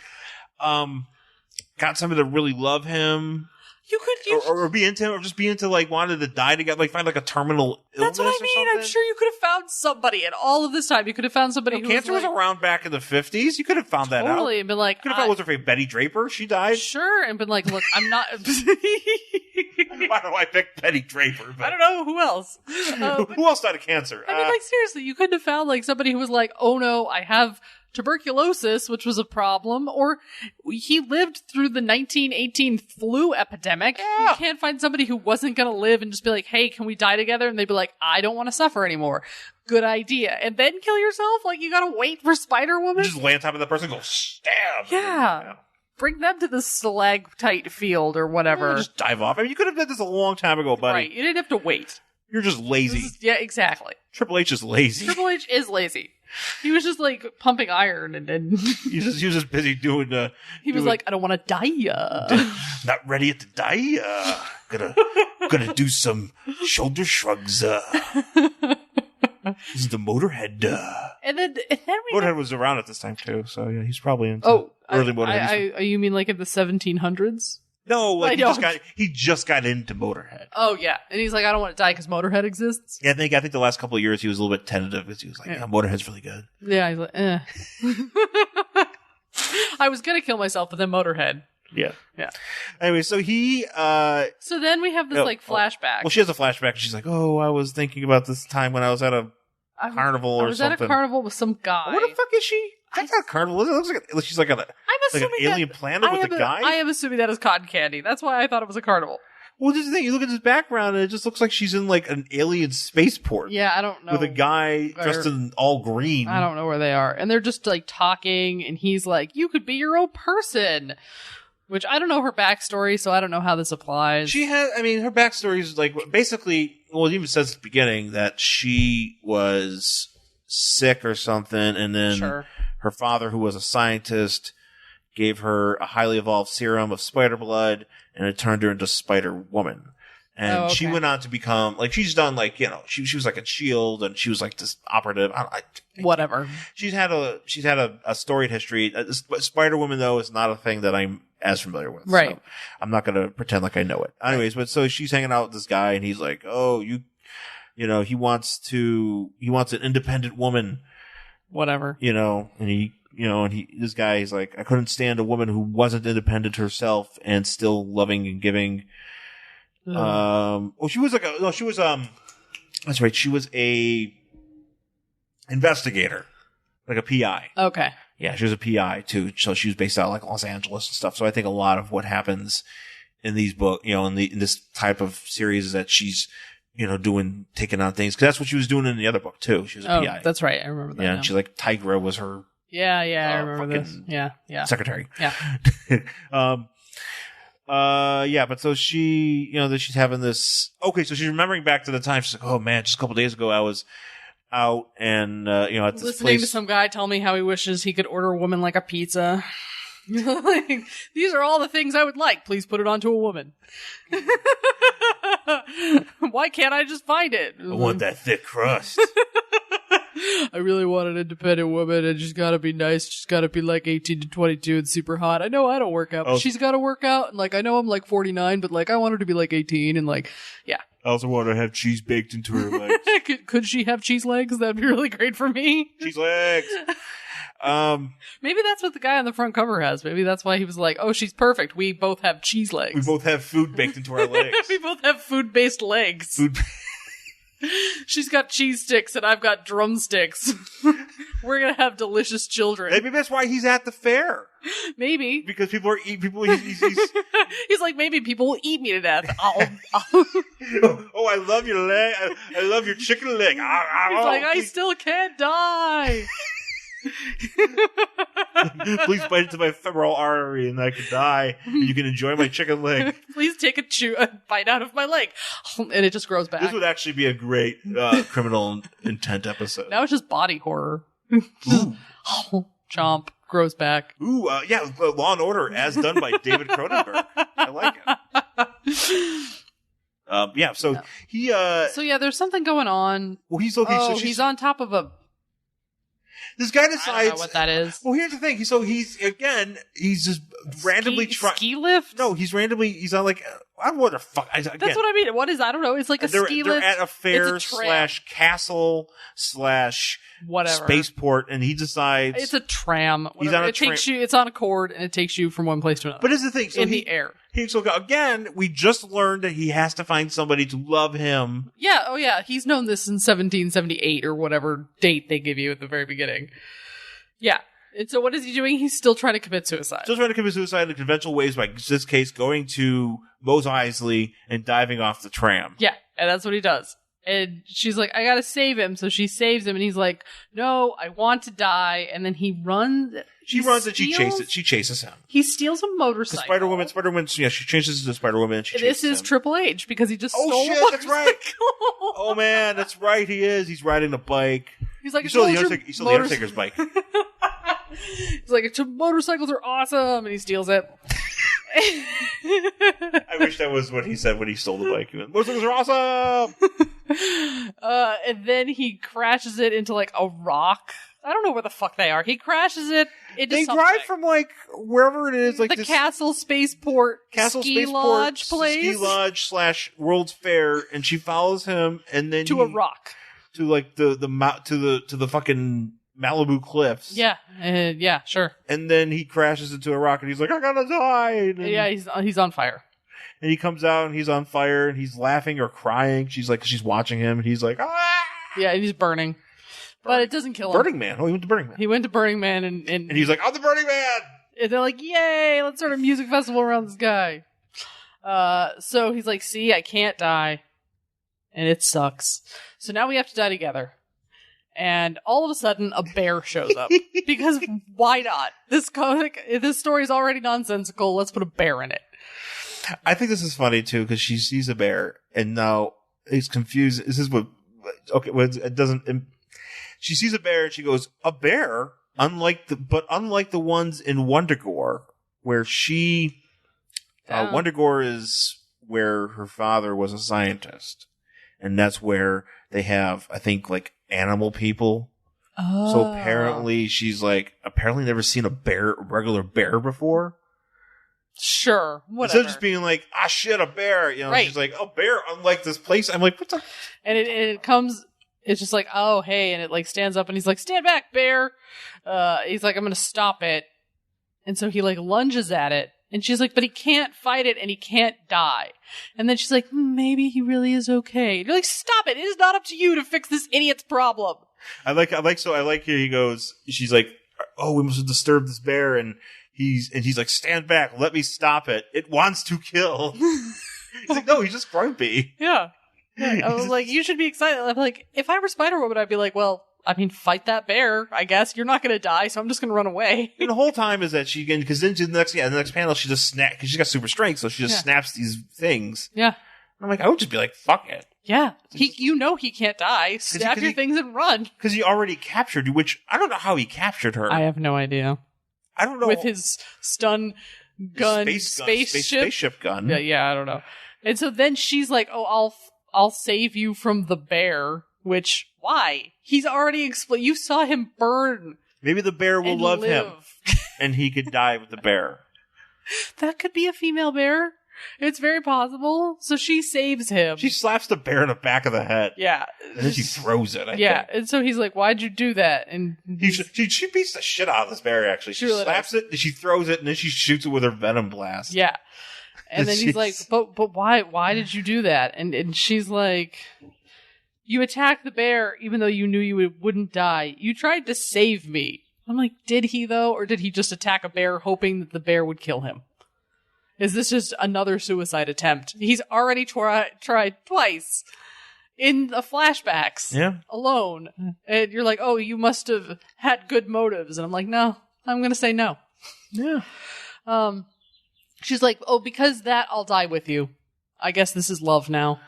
got somebody to really love him. You could, or be into him, or just be into, like, wanted to die together, like find like a terminal illness. That's what I mean. I'm sure you could have found somebody in all of this time. You could have found somebody who cancer was around back in the 50s. You could have found that out. Totally, and been like, could have found, what's her name, Betty Draper? She died. Sure, and been like, look, I'm not. Why do I pick Betty Draper? I don't know who else. Who else died of cancer? I mean, like, seriously, you couldn't have found, like, somebody who was like, oh no, I have tuberculosis, which was a problem, or he lived through the 1918 flu epidemic. Yeah. You can't find somebody who wasn't going to live and just be like, hey, can we die together? And they'd be like, I don't want to suffer anymore. Good idea. And then kill yourself? Like, you got to wait for Spider-Woman? Just lay on top of that person and go, stab. Yeah. Bring them to the stalactite field or whatever. Just dive off. I mean, you could have done this a long time ago, buddy. Right. You didn't have to wait. You're just lazy. Yeah, exactly. Triple H is lazy. Triple H is lazy. He was just, like, pumping iron and he was just busy doing he was like, I don't want to die not ready yet to die gonna do some shoulder shrugs this is the Motorhead and then Motorhead was around at this time too, so yeah, he's probably into early Motorhead. You mean like in the 1700s? No, like he just got into Motorhead. Oh yeah, and he's like, I don't want to die because Motorhead exists. Yeah, I think the last couple of years he was a little bit tentative because he was like, yeah, Motorhead's really good. Yeah, he's like, I was gonna kill myself, but then Motorhead. Yeah. Yeah. Anyway, so he so then we have this flashback. Well, she has a flashback and she's like, oh, I was thinking about this time when I was at a carnival or something. I was at a carnival with some guy. What the fuck is she? That's not a carnival. It looks like she's like an alien planet with a guy. I am assuming that is cotton candy. That's why I thought it was a carnival. Well, this is the thing. You look at this background, and it just looks like she's in like an alien spaceport. Yeah, I don't know. With a guy dressed in all green. I don't know where they are. And they're just like talking, and he's like, you could be your own person. Which I don't know her backstory, so I don't know how this applies. Her backstory is like basically, well, it even says at the beginning that she was sick or something, and then her father, who was a scientist, gave her a highly evolved serum of spider blood, and it turned her into Spider-Woman. And she went on to become, like, she's done, like, you know, she was like a SHIELD, and she was like this operative. Whatever. She's had a storied history. Spider-Woman, though, is not a thing that I'm as familiar with. Right. So I'm not going to pretend like I know it. Anyways, but so she's hanging out with this guy, and he's like, oh, you know, he wants an independent woman. Whatever. You know, and this guy is like, I couldn't stand a woman who wasn't independent herself and still loving and giving. She was that's right. She was a investigator, like a PI. Okay. Yeah, she was a PI too. So she was based out of like Los Angeles and stuff. So I think a lot of what happens in these books, you know, in this type of series is that she's, you know, taking on things. Cause that's what she was doing in the other book too. She was a PI. That's right. I remember that. Yeah. And she's like, Tigra was her. Yeah. I remember this. Yeah. Secretary. Yeah. But so she, you know, that she's having this. Okay, so she's remembering back to the time. She's like, "Oh man, just a couple days ago, I was out and you know at this listening place." to some guy tell me how he wishes he could order a woman like a pizza. Like, these are all the things I would like. Please put it onto a woman. Why can't I just find it? I want that thick crust. I really want an independent woman, and she's got to be nice. She's got to be like 18 to 22 and super hot. I know I don't work out, but she's got to work out. And like, I know I'm like 49, but like, I want her to be like 18 and like, yeah. I also want her to have cheese baked into her legs. Could she have cheese legs? That'd be really great for me. Cheese legs. Maybe that's what the guy on the front cover has. Maybe that's why he was like, oh, she's perfect. We both have cheese legs. We both have food baked into our legs. We both have food-based legs. She's got cheese sticks and I've got drumsticks. We're gonna have delicious children. Maybe that's why he's at the fair. Maybe because people are he's he's like, maybe people will eat me to death. Oh, I love your leg. I love your chicken leg. He's like, I still can't die. Please bite into my femoral artery and I can die. And you can enjoy my chicken leg. Please take a bite out of my leg. And it just grows back. This would actually be a great criminal intent episode. Now it's just body horror. Chomp. Grows back. Ooh, Law and Order as done by David Cronenberg. I like it. So there's something going on. Well, he's okay. So he's on top of a. This guy decides. I don't know what that is. Well, here's the thing. He's just randomly trying. Ski lift? No, he's on like, I don't know what the fuck. That's what I mean. What is, I don't know. It's like a ski lift. They're at a fair / castle / whatever spaceport, and he decides. It's a tram. He's on a tram. It's on a cord, and it takes you from one place to another. But here's the thing. So in the air. Again, we just learned that he has to find somebody to love him. Yeah, oh yeah. He's known this in 1778 or whatever date they give you at the very beginning. Yeah. And so what is he doing? He's still trying to commit suicide. Still trying to commit suicide in conventional ways, by, in this case, going to Mos Eisley and diving off the tram. Yeah, and that's what he does. And she's like, I gotta save him. So she saves him, and he's like, no, I want to die. And then he runs. She runs and she chases him. He steals a motorcycle. Spider-Woman, she changes into Spider-Woman and she chases him. This is Triple H, because he just stole a motorcycle. That's right. Oh man, that's right, he is. He's riding a bike. He's like, he stole the Undertaker's bike. He's like, motorcycles are awesome, and he steals it. I wish that was what he said when he stole the bike. He went, motorcycles are awesome! And then he crashes it into like a rock. I don't know where the fuck they are. He crashes it into They something. drive from like wherever it is, like the Castle Spaceport ski lodge / World's Fair, and she follows him, and then to a rock, to like to the fucking Malibu cliffs. Yeah, sure. And then he crashes into a rock, and he's like, "I gotta die!" And he's on fire. And he comes out, and he's on fire, and he's laughing or crying. She's watching him, and he's like, "Ah!" Yeah, and he's burning. But it doesn't kill him. Burning Man. Oh, he went to Burning Man. He went to Burning Man, and he's like, "I'm the Burning Man!" And they're like, yay, let's start a music festival around this guy. So he's like, see, I can't die. And it sucks. So now we have to die together. And all of a sudden, a bear shows up. Because why not? This story is already nonsensical. Let's put a bear in it. I think this is funny, too, because she sees a bear, and now he's confused. This is what... Okay, well, it doesn't... She sees a bear, and she goes, a bear? Unlike the ones in Wundagore, where she... Wundagore is where her father was a scientist. And that's where they have, I think, like, animal people. Oh. So apparently she's like, never seen a regular bear before. Sure, whatever. Instead of just being like, shit, a bear. You know, right. She's like, a bear, unlike this place. I'm like, what the? And it comes, it's just like, oh, hey. And it like stands up and he's like, stand back, bear. He's like, I'm going to stop it. And so he like lunges at it. And she's like, but he can't fight it and he can't die. And then she's like, maybe he really is okay. And you're like, stop it. It is not up to you to fix this idiot's problem. I like here he goes, she's like, oh, we must disturb this bear. And he's like, stand back. Let me stop it. It wants to kill. He's like, no, he's just grumpy. Yeah. I was like, you should be excited. I'm like, if I were Spider-Woman, I'd be like, well, I mean, fight that bear, I guess. You're not going to die, so I'm just going to run away. And the whole time is that because then the next panel, she just snaps, because she's got super strength, so she just snaps these things. Yeah. And I'm like, I would just be like, fuck it. Yeah. He can't die. Stab your things and run. Because he already captured you, which I don't know how he captured her. I have no idea. I don't know. With his stun gun, spaceship gun. Yeah, I don't know. And so then she's like, oh, I'll save you from the bear. Which, why? He's already explained. You saw him burn. Maybe the bear will love him. And he could die with the bear. That could be a female bear. It's very possible. So she saves him. She slaps the bear in the back of the head. Yeah. And then she throws it, I think. And so he's like, why'd you do that? And she beats the shit out of this bear, actually. She really slaps it, and she throws it, and then she shoots it with her venom blast. Yeah. And then he's like, but why? Why did you do that? And she's like... You attacked the bear even though you knew you wouldn't die. You tried to save me. I'm like, did he though? Or did he just attack a bear hoping that the bear would kill him? Is this just another suicide attempt? He's already tried twice in the flashbacks alone. And you're like, oh, you must have had good motives. And I'm like, no, I'm going to say no. Yeah. She's like, oh, because that I'll die with you. I guess this is love now.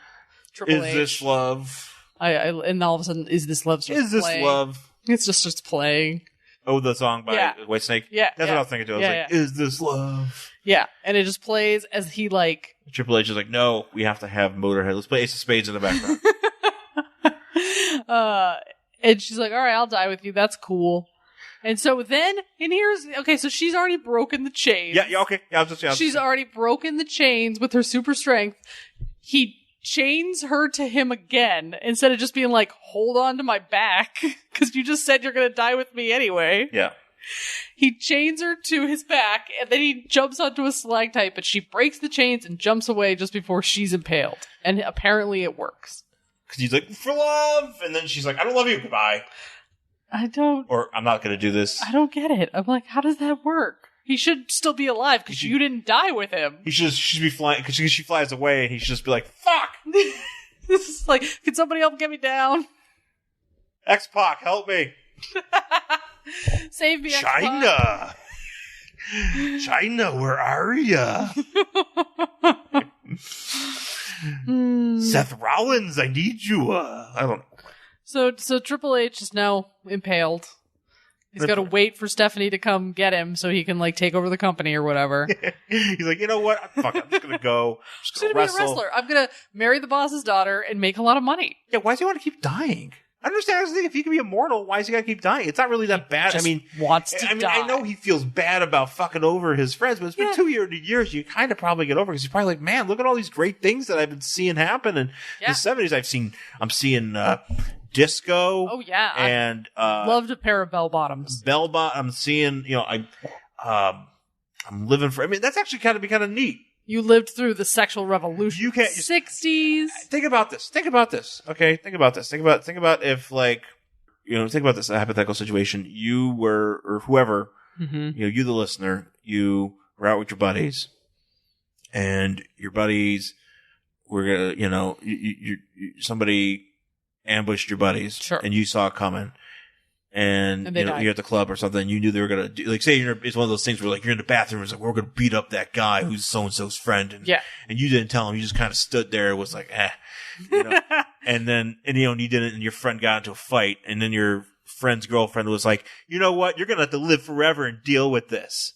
Triple H. This love? And all of a sudden, is this love? Is this playing? Love? It's just playing. Oh, the song by Whitesnake? Yeah. That's what I was thinking too. I was like, is this love? Yeah. And it just plays as he like... Triple H is like, no, we have to have Motorhead. Let's play Ace of Spades in the background. And she's like, all right, I'll die with you. That's cool. And so then, so she's already broken the chains. Yeah, okay. Yeah, she's already broken the chains with her super strength. He chains her to him again instead of just being like, hold on to my back because you just said you're going to die with me anyway. Yeah. He chains her to his back and then he jumps onto a stalactite, but she breaks the chains and jumps away just before she's impaled. And apparently it works. Because he's like, for love! And then she's like, I don't love you, goodbye. Or I'm not going to do this. I don't get it. I'm like, how does that work? He should still be alive because you didn't die with him. He should be flying because she flies away and he should just be like, fuck! This is like, can somebody help get me down? X-Pac, help me. Save me, X-Pac. China, where are ya? Seth Rollins, I need you. I don't know. So Triple H is now impaled. He's got to wait for Stephanie to come get him so he can like take over the company or whatever. He's like, you know what? Fuck it. I'm just gonna go. I'm just gonna wrestle. Be a wrestler. I'm gonna marry the boss's daughter and make a lot of money. Yeah. Why does he want to keep dying? I understand. I was thinking, if he can be immortal, why does he got to keep dying? It's not really that bad. Wants to die. I know he feels bad about fucking over his friends, but it's been 2 years. You kind of probably get over because he's probably like, man, look at all these great things that I've been seeing happen in the 70s. I'm seeing disco. Oh yeah, and loved a pair of bell bottoms. I'm seeing. I'm living for. I mean, that's actually kind of neat. You lived through the sexual revolution. You can't 60s. Think about this. Okay, think about this. Think about if think about this hypothetical situation. You were, or whoever, you the listener, you were out with your buddies, and your buddies were gonna, you know, somebody ambushed your buddies, Sure. and you saw it coming. And they you know, died. you're at the club or something. You knew they were gonna do, like, say it's one of those things where like you're in the bathroom. It's like we're gonna beat up that guy who's so and so's friend, and you didn't tell him. You just kind of stood there. It was like, you know. and you know, you didn't, and your friend got into a fight, and then your friend's girlfriend was like, you know what, you're gonna have to live forever and deal with this.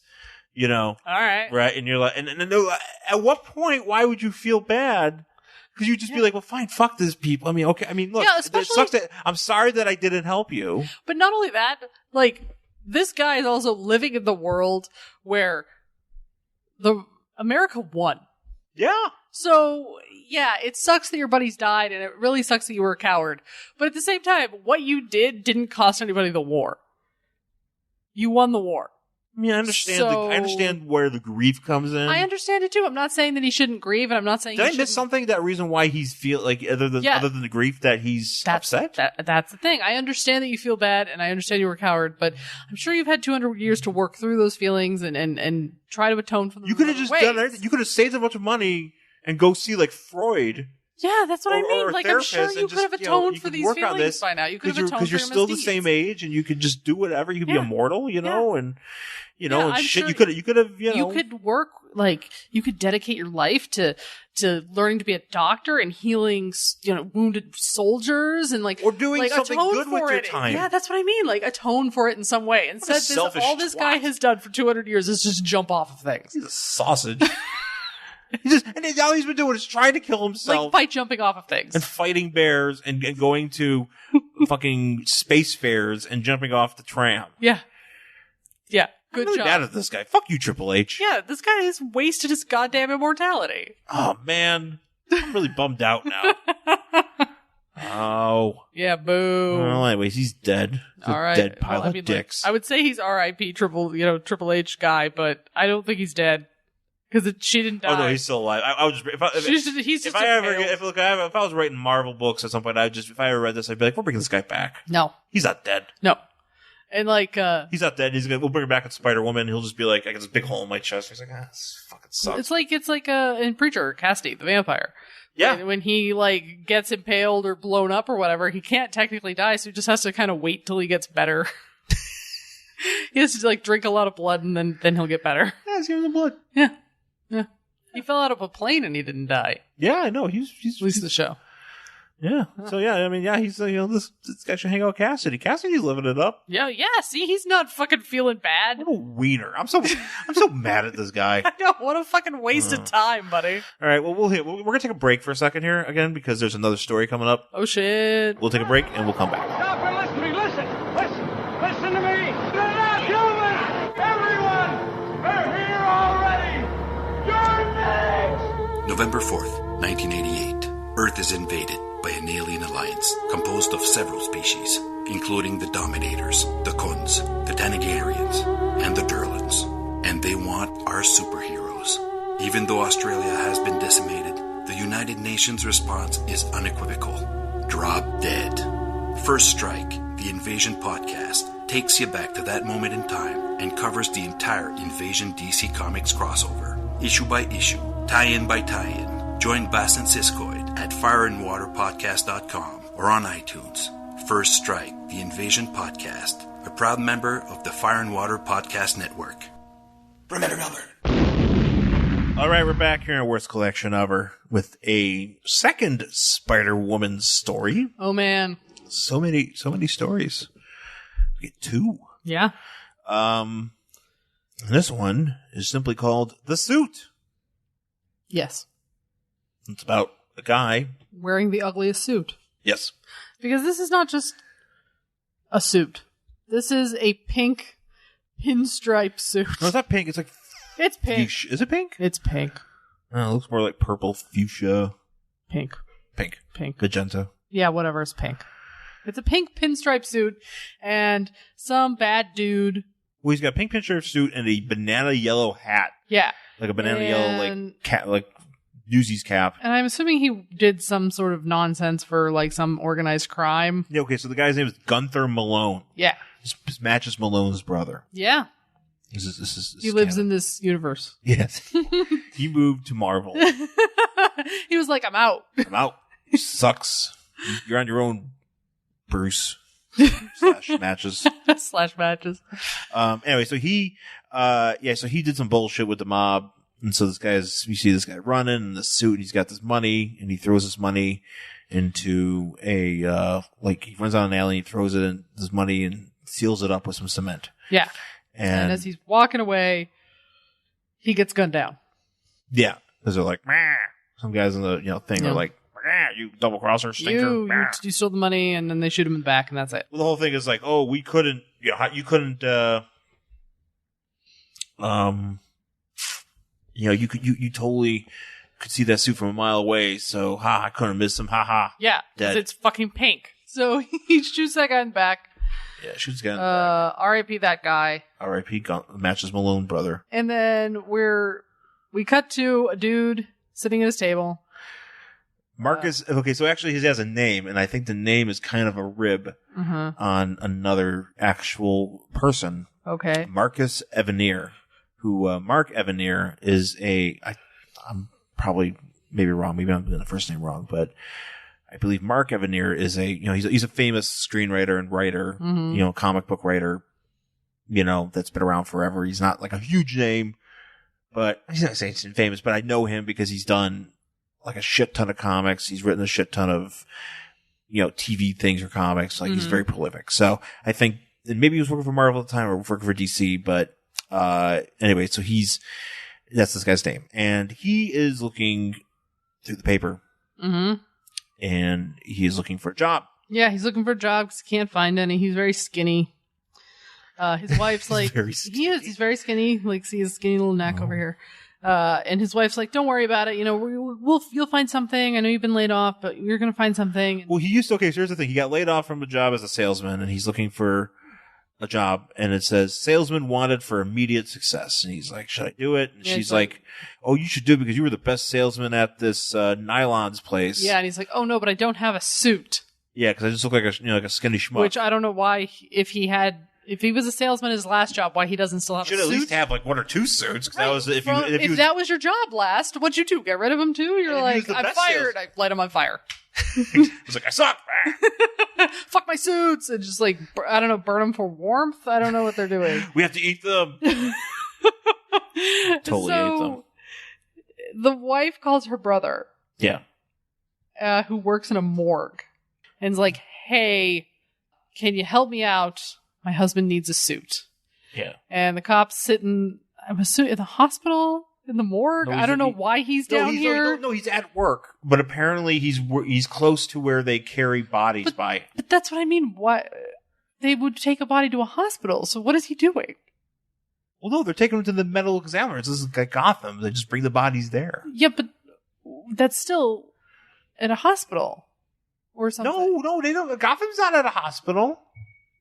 You know, all right, right? And you're like, and at what point, why would you feel bad? Because you'd just be like, well, fine, fuck these people. I mean, okay. I mean, look, it sucks that I'm sorry that I didn't help you. But not only that, like, this guy is also living in the world where America won. Yeah. So, yeah, it sucks that your buddies died, and it really sucks that you were a coward. But at the same time, what you did didn't cost anybody the war. You won the war. I mean, I understand where the grief comes in. I understand it too. I'm not saying that he shouldn't grieve, and I'm not saying Did I miss something? That reason why he's feel like other than the grief that he's upset? That's the thing. I understand that you feel bad, and I understand you were a coward, but I'm sure you've had 200 years to work through those feelings and try to atone for them. You could have just done everything. You could have saved a bunch of money and go see like Freud. Yeah, that's what I mean. Like, I'm sure you could have atoned for these work feelings on this by now. You could have atoned for because you're your still the misdeeds. same age, and you could just do whatever. You could be immortal, you know, and you know, and shit. Sure you could have, you know, you could work, like, you could dedicate your life to learning to be a doctor and healing, you know, wounded soldiers and like, or doing like, something good with your time. Yeah, that's what I mean. Like, atone for it in some way. Instead, all this guy has done for 200 years is just jump off of things. He's a sausage. And all he's been doing is trying to kill himself, like by jumping off of things and fighting bears and going to fucking space fairs and jumping off the tram. Yeah. Good I'm really job. mad at this guy. Fuck you, Triple H. Yeah, this guy has wasted his goddamn immortality. Oh man, I'm really bummed out now. Oh. Yeah, boo. Well, anyways, he's dead. He's all right. Dead pile of dicks. Like, I would say he's R.I.P. Triple H guy, but I don't think he's dead. Because she didn't die. Oh no, he's still alive. I was just if I was writing Marvel books at some point, if I ever read this, I'd be like, we're bringing this guy back. No, he's not dead. No, and like he's not dead. We'll bring him back in Spider-Woman. He'll just be like, I got this big hole in my chest. He's like, this fucking sucks. It's like in Preacher, Cassidy the vampire. Yeah, when he like gets impaled or blown up or whatever, he can't technically die, so he just has to kind of wait till he gets better. He has to like drink a lot of blood, and then he'll get better. Yeah, he's giving the blood. Yeah. He fell out of a plane and he didn't die. Yeah, I know. He's at least the show. Yeah. So yeah, I mean, yeah, he's you know this guy should hang out with Cassidy. Cassidy's living it up. Yeah. See, he's not fucking feeling bad. What a wiener! I'm so mad at this guy. I know. What a fucking waste of time, buddy. All right. Well, we're gonna take a break for a second here again because there's another story coming up. Oh shit! We'll take a break and we'll come back. Stop and listen to me. Listen to me. You're not human. Everyone, we're here already. You're next. November 4th, 1988. Earth is invaded by an alien alliance composed of several species, including the Dominators, the Kuns, the Tanagarians, and the Durlans. And they want our superheroes. Even though Australia has been decimated, the United Nations response is unequivocal. Drop dead. First Strike, the Invasion podcast, takes you back to that moment in time and covers the entire Invasion DC Comics crossover. Issue by issue, tie-in by tie-in. Join Bass and Siskoid at fireandwaterpodcast.com or on iTunes. First Strike, the Invasion podcast, a proud member of the Fire and Water Podcast Network. Remember, Melbourne. All right, we're back here in Worst Collection Ever with a second Spider-Woman story. Oh man, so many stories. We get two. Yeah. This one is simply called The Suit. Yes. It's about a guy wearing the ugliest suit. Yes. Because this is not just a suit. This is a pink pinstripe suit. No, it's not pink. It's like it's pink. Is it pink? It's pink. Oh, it looks more like purple fuchsia. Pink. Magenta. Yeah, whatever. It's pink. It's a pink pinstripe suit, and some bad dude. Well, he's got a pink pinstripe suit and a banana yellow hat. Yeah, like a banana yellow, like cat, like Newsy's cap. And I'm assuming he did some sort of nonsense for like some organized crime. Yeah. Okay. So the guy's name is Gunther Malone. Yeah. This matches Malone's brother. Yeah. He lives in this universe. Yes. He moved to Marvel. He was like, I'm out. I'm out. Sucks. You're on your own, Bruce. / matches. / matches. Anyway, so he did some bullshit with the mob. And so you see this guy running in the suit, and he's got this money, and he throws this money into he runs on an alley, and he throws it in this money and seals it up with some cement. Yeah. And as he's walking away, he gets gunned down. Yeah. Because they're like, meh. Some guys in the thing are like, you double crosser, stinker. You stole the money, and then they shoot him in the back, and that's it. Well, the whole thing is like, oh, we couldn't, you couldn't, you totally could see that suit from a mile away, so I couldn't miss him, Yeah, because it's fucking pink. So he shoots that guy in the back. Yeah, shoots the guy in the back. R.I.P. that guy. R.I.P. Matches Malone brother. And then we cut to a dude sitting at his table. Marcus, okay, so actually he has a name, and I think the name is kind of a rib on another actual person. Okay. Marcus Evanier, who, Mark Evanier is I'm probably maybe wrong, maybe I'm getting the first name wrong, but I believe Mark Evanier is he's a famous screenwriter and writer, comic book writer, that's been around forever. He's not like a huge name, but he's not saying he's famous, but I know him because he's done like a shit ton of comics. He's written a shit ton of, TV things or comics. Like he's very prolific. So I think, and maybe he was working for Marvel at the time or working for DC, but, anyway, so that's this guy's name. And he is looking through the paper. Mm-hmm. And he is looking for a job. Yeah, he's looking for a job because he can't find any. He's very skinny. His wife's like, he's very skinny. Like, see his skinny little neck over here. And his wife's like, don't worry about it. You'll find something. I know you've been laid off, but you're going to find something. Well, so here's the thing. He got laid off from a job as a salesman, and he's looking for a job, and it says salesman wanted for immediate success. And he's like, should I do it? And she's like, oh, you should do it because you were the best salesman at this, nylons place. Yeah. And he's like, oh no, but I don't have a suit. Yeah. Cause I just look like a skinny schmuck. Which I don't know why, if he was a salesman at his last job, why he doesn't still have a suit. Should at least have like 1 or 2 suits. Right. If that was your job last, what'd you do? Get rid of him too? You're like, I'm fired. I light him on fire. It's like, I suck. Fuck my suits. And just like, I don't know, burn them for warmth. I don't know what they're doing. We have to eat them. Totally eat them. The wife calls her brother. Yeah. Who works in a morgue. And is like, hey, can you help me out? My husband needs a suit. Yeah. And the cop's sitting, I'm assuming, in the hospital? In the morgue? I don't know why he's down here. No, he's at work. But apparently he's close to where they carry bodies by. But that's what I mean. Why they would take a body to a hospital. So what is he doing? Well, no, they're taking him to the medical examiners. This is like Gotham. They just bring the bodies there. Yeah, but that's still at a hospital or something. No, they don't. Gotham's not at a hospital.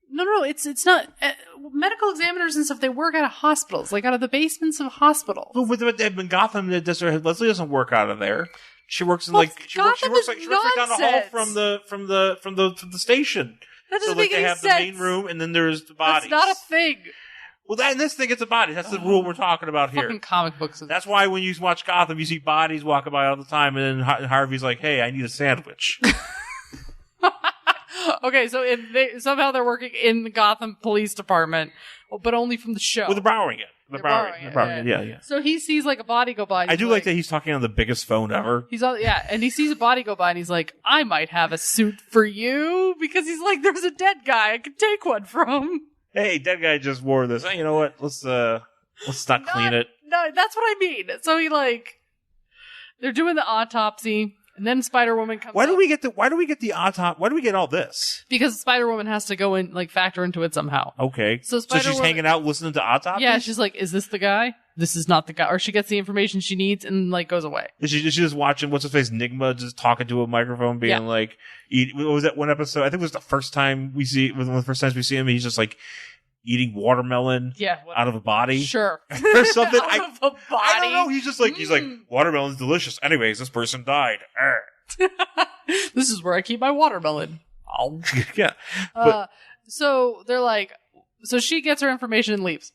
No, it's not. Medical examiners and stuff, they work out of hospitals, like out of the basements of hospitals. Well, in Gotham, Leslie doesn't work out of there. She works in she works down the hall from the station. That doesn't so, make they any have sense. The main room, and then there's the bodies. That's not a thing. Well, in this thing, it's a body. That's the rule we're talking about here. Fucking comic books. That's why when you watch Gotham, you see bodies walking by all the time, and then Harvey's like, "Hey, I need a sandwich." Okay, so somehow they're working in the Gotham Police Department, but only from the show. Well, they're borrowing it. They're borrowing it. Yeah. So he sees like a body go by. I do like that he's talking on the biggest phone ever. And he sees a body go by, and he's like, "I might have a suit for you," because he's like, "There's a dead guy I could take one from." Hey, dead guy just wore this. Hey, you know what? Let's not clean it. No, that's what I mean. So they're doing the autopsy. And then Spider-Woman comes. Why do we get the autopsy? Why do we get all this? Because Spider-Woman has to go in, factor into it somehow. Okay. So she's hanging out listening to autopsies? Yeah, she's like, is this the guy? This is not the guy. Or she gets the information she needs and, goes away. Is she just watching, what's his face, Nigma, just talking to a microphone, being what was that one episode? I think it was the first time we see, one of the first times we see him, he's just eating watermelon out of a body. Sure. Or something. Out of a body. I don't know. He's just he's like, watermelon's delicious. Anyways, this person died. This is where I keep my watermelon. Yeah. So they're so she gets her information and leaves.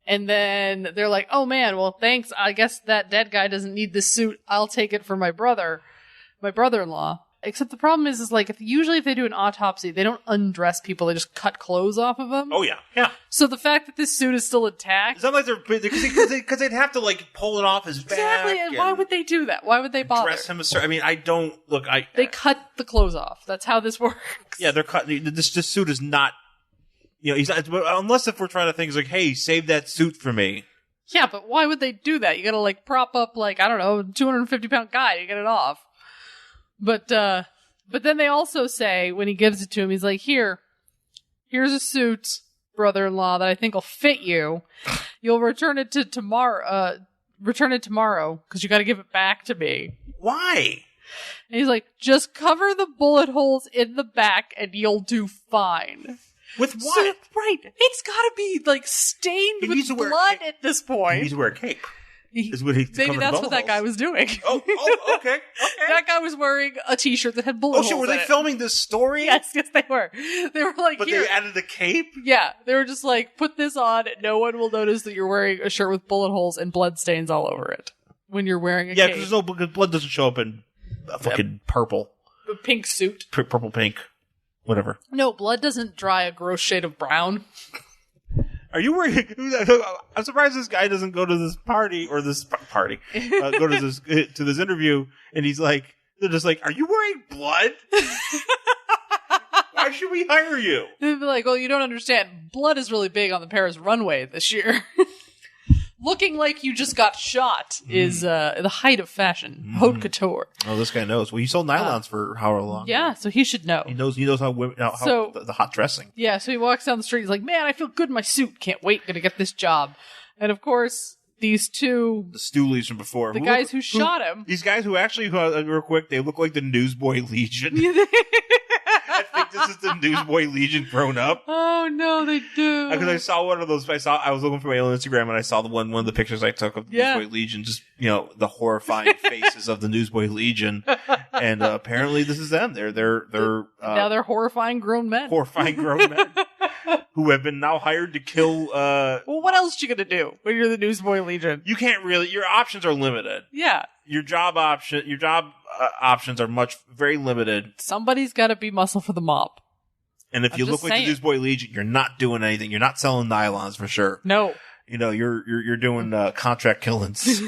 And then they're like, oh man, well thanks. I guess that dead guy doesn't need this suit. I'll take it for my brother-in-law. Except the problem is like, usually if they do an autopsy, they don't undress people. They just cut clothes off of them. Oh, yeah. Yeah. So the fact that this suit is still intact. It's not like they're, because they'd have to like pull it off his back. Exactly. And why would they do that? Why would they bother? Dress him a certain, I mean, I don't, look, They cut the clothes off. That's how this works. Yeah, they're cutting, this suit is not, he's not, unless if we're trying to think, it's like, hey, save that suit for me. Yeah, but why would they do that? You gotta like prop up like, I don't know, 250-pound guy to get it off. But then they also say, when he gives it to him, he's like, here's a suit, brother-in-law, that I think will fit you. You'll return it tomorrow, because you gotta give it back to me. Why? And he's like, just cover the bullet holes in the back and you'll do fine. With what? So, right. It's gotta be, like, stained with blood at this point. He needs to wear a cape. Maybe that's what that guy was doing. Oh, okay. That guy was wearing a t-shirt that had bullet holes were they filming this story? Yes, they were. They were like, but they added the cape? Yeah, they were just like, put this on, no one will notice that you're wearing a shirt with bullet holes and blood stains all over it when you're wearing a cape. Yeah, because blood doesn't show up in fucking purple. A pink suit. Purple, pink, whatever. No, blood doesn't dry a gross shade of brown. Are you worried? I'm surprised this guy doesn't go to this party or this party. Go to this interview, and they're just like, "Are you wearing blood? Why should we hire you?" They'd be like, "Well, you don't understand. Blood is really big on the Paris runway this year. Looking like you just got shot is the height of fashion, haute couture." Oh, this guy knows. Well, he sold nylons for how long? Yeah, so he should know. He knows how women, the hot dressing. Yeah, so he walks down the street. He's like, "Man, I feel good in my suit. Can't wait. Gonna get this job." And of course, these two, the Stoolies from before, the guys who shot him, these guys who actually, real quick, they look like the Newsboy Legion. I think this is the Newsboy Legion grown up. Oh no, they do. Because I saw one of those. I was looking for my own Instagram, and I saw one of the pictures I took of the Newsboy Legion. Just the horrifying faces of the Newsboy Legion, and apparently this is them. They're now they're horrifying grown men. Horrifying grown men who have been now hired to kill. Well, what else you gonna do when you're the Newsboy Legion? You can't really. Your options are limited. Yeah. Your job options are very limited. Somebody's got to be muscle for the mob. And if you look like the Newsboy Legion, you're not doing anything. You're not selling nylons for sure. No. You're doing contract killings.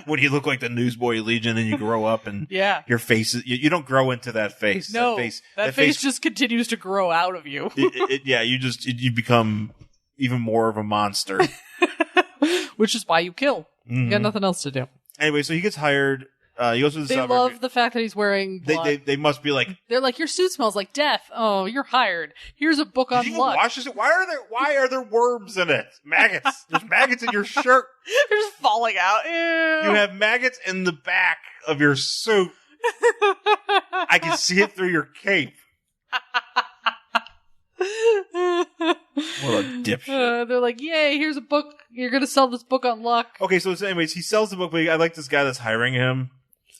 When you look like the Newsboy Legion and you grow up and your face is, you don't grow into that face. No, that face just continues to grow out of you. You become even more of a monster. Which is why you kill. You got nothing else to do. Anyway, so he gets hired. He goes to the They love the fact that he's wearing blood. They must be like, they're like, your suit smells like death. Oh, you're hired. Here's a book on luck. Wash this? Why are there worms in it? Maggots. There's maggots in your shirt. They're just falling out. Ew. You have maggots in the back of your suit. I can see it through your cape. What a dipshit. They're like, yay, here's a book. You're going to sell this book on luck. Okay, so anyways, he sells the book, but I like this guy that's hiring him.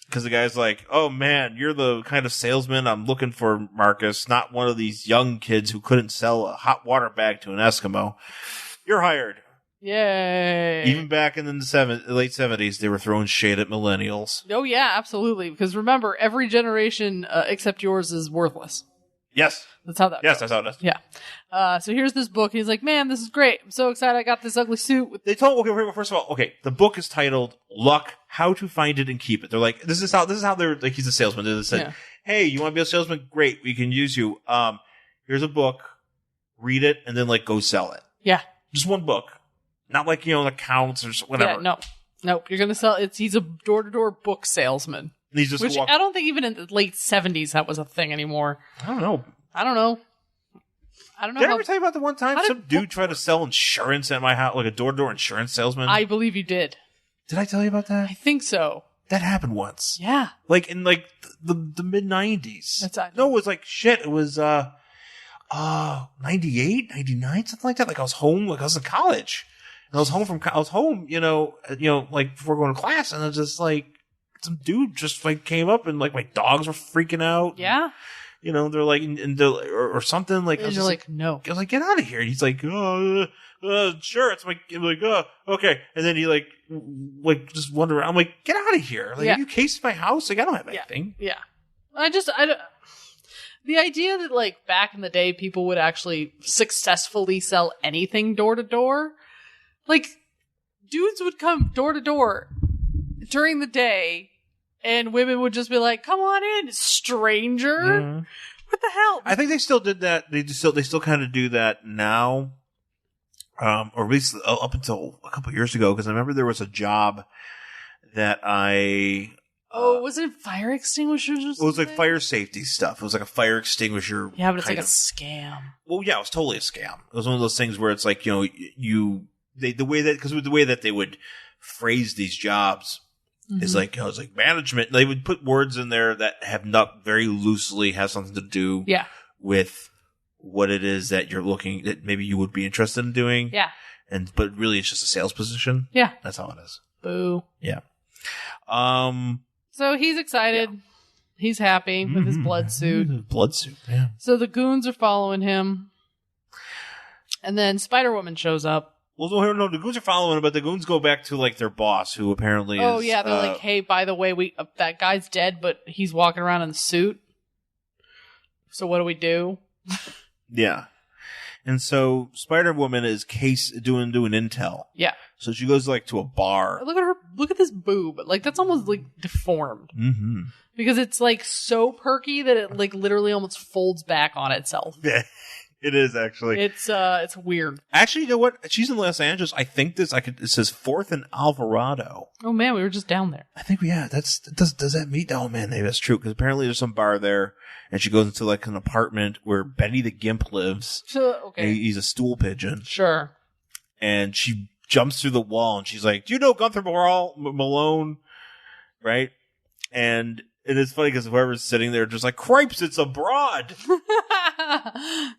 Because the guy's like, oh man, you're the kind of salesman I'm looking for, Marcus. Not one of these young kids who couldn't sell a hot water bag to an Eskimo. You're hired. Yay. Even back in the late 70s, they were throwing shade at millennials. Oh yeah, absolutely. Because remember, every generation except yours is worthless. Yes. That's how that goes. That's how it is. Yeah. So here's this book. He's like, man, this is great. I'm so excited I got this ugly suit. They told, first of all, the book is titled Luck, How to Find It and Keep It. They're like, this is how they're like, he's a salesman. They said, hey, you want to be a salesman? Great. We can use you. Here's a book. Read it and then go sell it. Yeah. Just one book. Not accounts or whatever. Yeah, no. You're going to sell it. He's a door-to-door book salesman. He's just Which I don't think even in the late 70s that was a thing anymore. I don't know. Did I ever tell you about the one time some dude tried to sell insurance at my house, like a door-to-door insurance salesman? I believe you did. Did I tell you about that? I think so. That happened once. Yeah. In the mid-90s. No, it was shit. It was 98, 99, something like that. I was home, I was in college. And I was home, before going to class, and I was just some dude just came up and my dogs were freaking out. Yeah. They're or something and you're no. I was like, get out of here. And he's like, oh, sure. It's like, okay. And then he like just wander around. I'm like, get out of here. Like, have you cased my house? Like, I don't have anything. Yeah. I don't. The idea that like back in the day, people would actually successfully sell anything door to door, like dudes would come door to door during the day, and women would just be like, "Come on in, stranger." Mm-hmm. What the hell? I think they still did that. They still kind of do that now, or at least up until a couple of years ago. Because I remember there was a job that I. Was it fire extinguishers or something? It was like fire safety stuff. It was like a fire extinguisher. Yeah, but it's like a scam. Well, yeah, it was totally a scam. It was one of those things where it's like, the way that they would phrase these jobs is like, it's like management. They would put words in there that have not very loosely have something to do with what it is that you're looking, that maybe you would be interested in doing. Yeah. But really it's just a sales position. Yeah. That's how it is. Boo. Yeah. So he's excited. Yeah. He's happy with his blood suit. Blood suit, yeah. So the goons are following him. And then Spider-Woman shows up. Well, no, the goons are following him, but the goons go back to, like, their boss, who apparently is... Oh, yeah, they're like, hey, by the way, that guy's dead, but he's walking around in the suit. So what do we do? Yeah. And so Spider-Woman is doing intel. Yeah. So she goes like to a bar. Look at her. Look at this boob. Like that's almost like deformed. Mm-hmm. Because it's like so perky that it like literally almost folds back on itself. Yeah, it is actually. It's weird. Actually, you know what? She's in Los Angeles. I think it says 4th and Alvarado. Oh man, we were just down there. I think does that meet? Oh man, maybe that's true. Because apparently there's some bar there. And she goes into like an apartment where Benny the Gimp lives. Okay. He's a stool pigeon. Sure. And she jumps through the wall and she's like, "Do you know Gunther Malone?" Right? And it is funny because whoever's sitting there just like, "Cripes, it's abroad."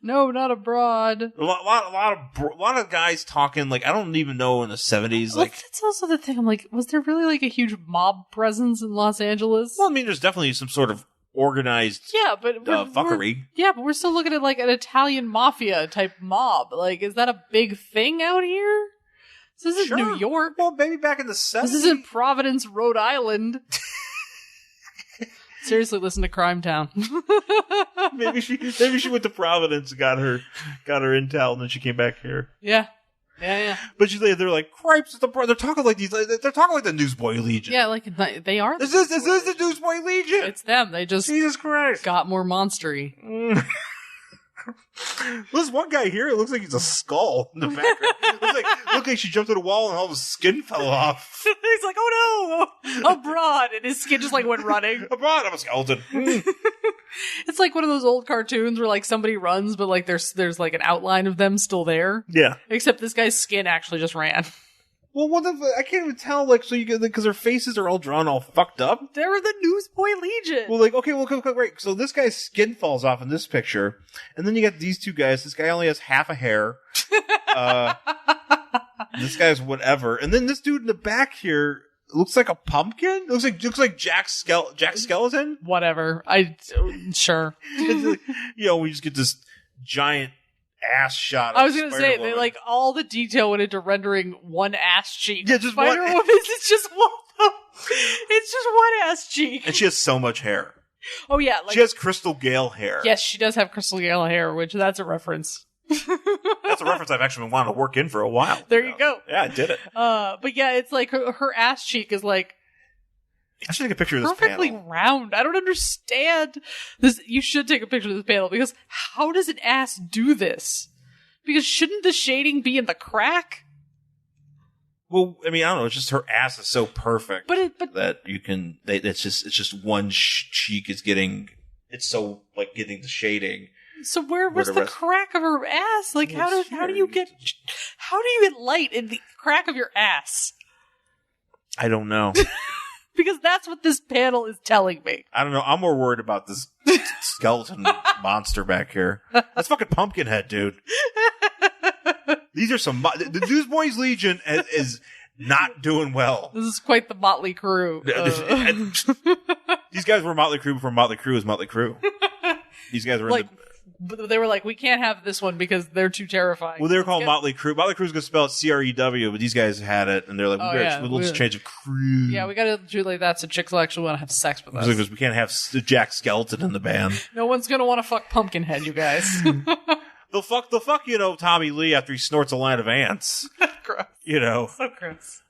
No, not abroad. A lot of guys talking like I don't even know in the 70s. Like that's also the thing. I'm like, was there really like a huge mob presence in Los Angeles? Well, I mean, there's definitely some sort of organized fuckery. But we're still looking at like an Italian mafia type mob. Like, is that a big thing out here? This isn't New York. Well, maybe back in the 70s. This isn't Providence, Rhode Island. Seriously, listen to Crime Town. maybe she went to Providence and got her intel, and then she came back here. Yeah. But they're like, "Cripes, they're talking like these. They're talking like the Newsboy Legion." Yeah, like they are. This is the Newsboy Legion. It's them. They just Jesus Christ got more monstery. There's one guy here. It looks like he's a skull in the background. Look like she jumped to the wall and all the skin fell off. He's like, "Oh no, abroad," and his skin just like went running. Abroad, I'm a skeleton. It's like one of those old cartoons where like somebody runs, but like there's like an outline of them still there. Yeah. Except this guy's skin actually just ran. Well, I can't even tell. Like, so you get because their faces are all drawn, all fucked up. They're the Newsboy Legion. Well, like, okay, great. So this guy's skin falls off in this picture, and then you got these two guys. This guy only has half a hair. This guy's whatever, and then this dude in the back here looks like a pumpkin. Looks like Jack Skeleton. Whatever. Sure. Like, we just get this giant ass shot. I was going to say, they like all the detail went into rendering one ass cheek. Yeah, just Spider-Woman. It's just one. It's just one ass cheek, and she has so much hair. Oh yeah, she has Crystal Gale hair. Yes, she does have Crystal Gale hair, which that's a reference. That's a reference I've actually been wanting to work in for a while. There you go. Yeah, I did it. But yeah, it's like her ass cheek is like I should take a picture of this perfectly panel. round. I don't understand this. You should take a picture of this panel because how does an ass do this? Because shouldn't the shading be in the crack? Well, I mean, I don't know. It's just her ass is so perfect, but that you can. It's just one cheek is getting. It's so like getting the shading. So where's the crack of her ass? Like how do you get light in the crack of your ass? I don't know. Because that's what this panel is telling me. I don't know. I'm more worried about this skeleton monster back here. That's fucking Pumpkinhead, dude. These are some. The Newsboys Legion is not doing well. This is quite the Motley Crue. These guys were Motley Crue before Motley Crue was Motley Crue. These guys were like they were like, we can't have this one because they're too terrifying. Well, they were called Motley Crue. Motley Crue's gonna spell it CREW, but these guys had it, and they're like, we'll just change it Crew. Yeah, we gotta do like that so chicks will actually want to have sex with us. Because we can't have Jack Skeleton in the band. No one's gonna want to fuck Pumpkinhead, you guys. They'll fuck, Tommy Lee after he snorts a line of ants. Gross. So gross.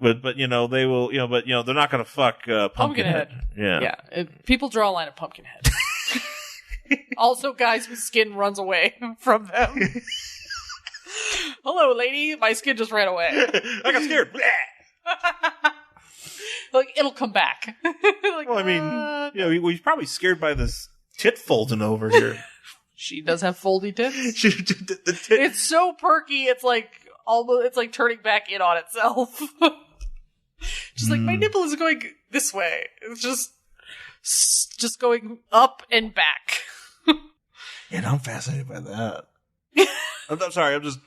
But they will, they're not gonna fuck Pumpkinhead. Yeah. People draw a line at Pumpkinhead. Also, guys whose skin runs away from them. Hello, lady. My skin just ran away. I got scared. Like, it'll come back. Like, well, I mean, he's probably scared by this tit folding over here. She does have foldy tits. The tit. It's so perky. It's like turning back in on itself. Just like my nipple is going this way. It's just going up and back. Yeah, I'm fascinated by that. I'm sorry. I'm just.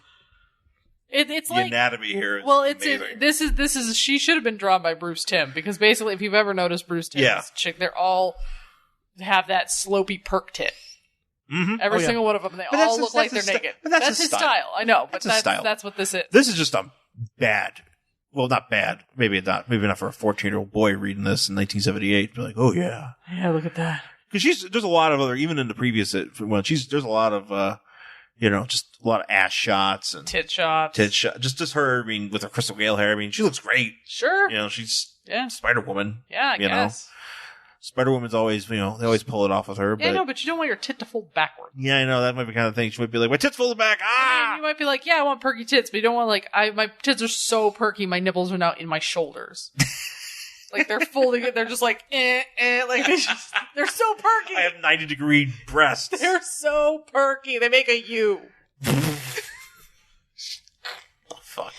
It's the like anatomy here. This is. She should have been drawn by Bruce Timm because basically, if you've ever noticed Bruce Timm's chick, they're all have that slopey perk tit. Mm-hmm. Every single one of them, they all look like they're naked. But that's his style. I know, but that's that's what this is. This is just a bad. Well, not bad. Maybe not for a 14-year-old boy reading this in 1978. Be like, oh yeah, look at that. Because there's a lot of other, even in the previous one, there's a lot of, just a lot of ass shots and tit shots. Just her, I mean, with her Crystal Gale hair. I mean, she looks great. Sure. She's Spider Woman. Yeah, I guess. Spider Woman's always, they always pull it off with her. Yeah, but you don't want your tit to fold backward. Yeah, I know. That might be kind of thing. She might be like, my tits folded back. Ah! You might be like, yeah, I want perky tits, but you don't want my tits are so perky, my nipples are now in my shoulders. Like they're folding it, they're just like, like they're so perky. I have 90-degree breasts. They're so perky. They make a U. Fuck.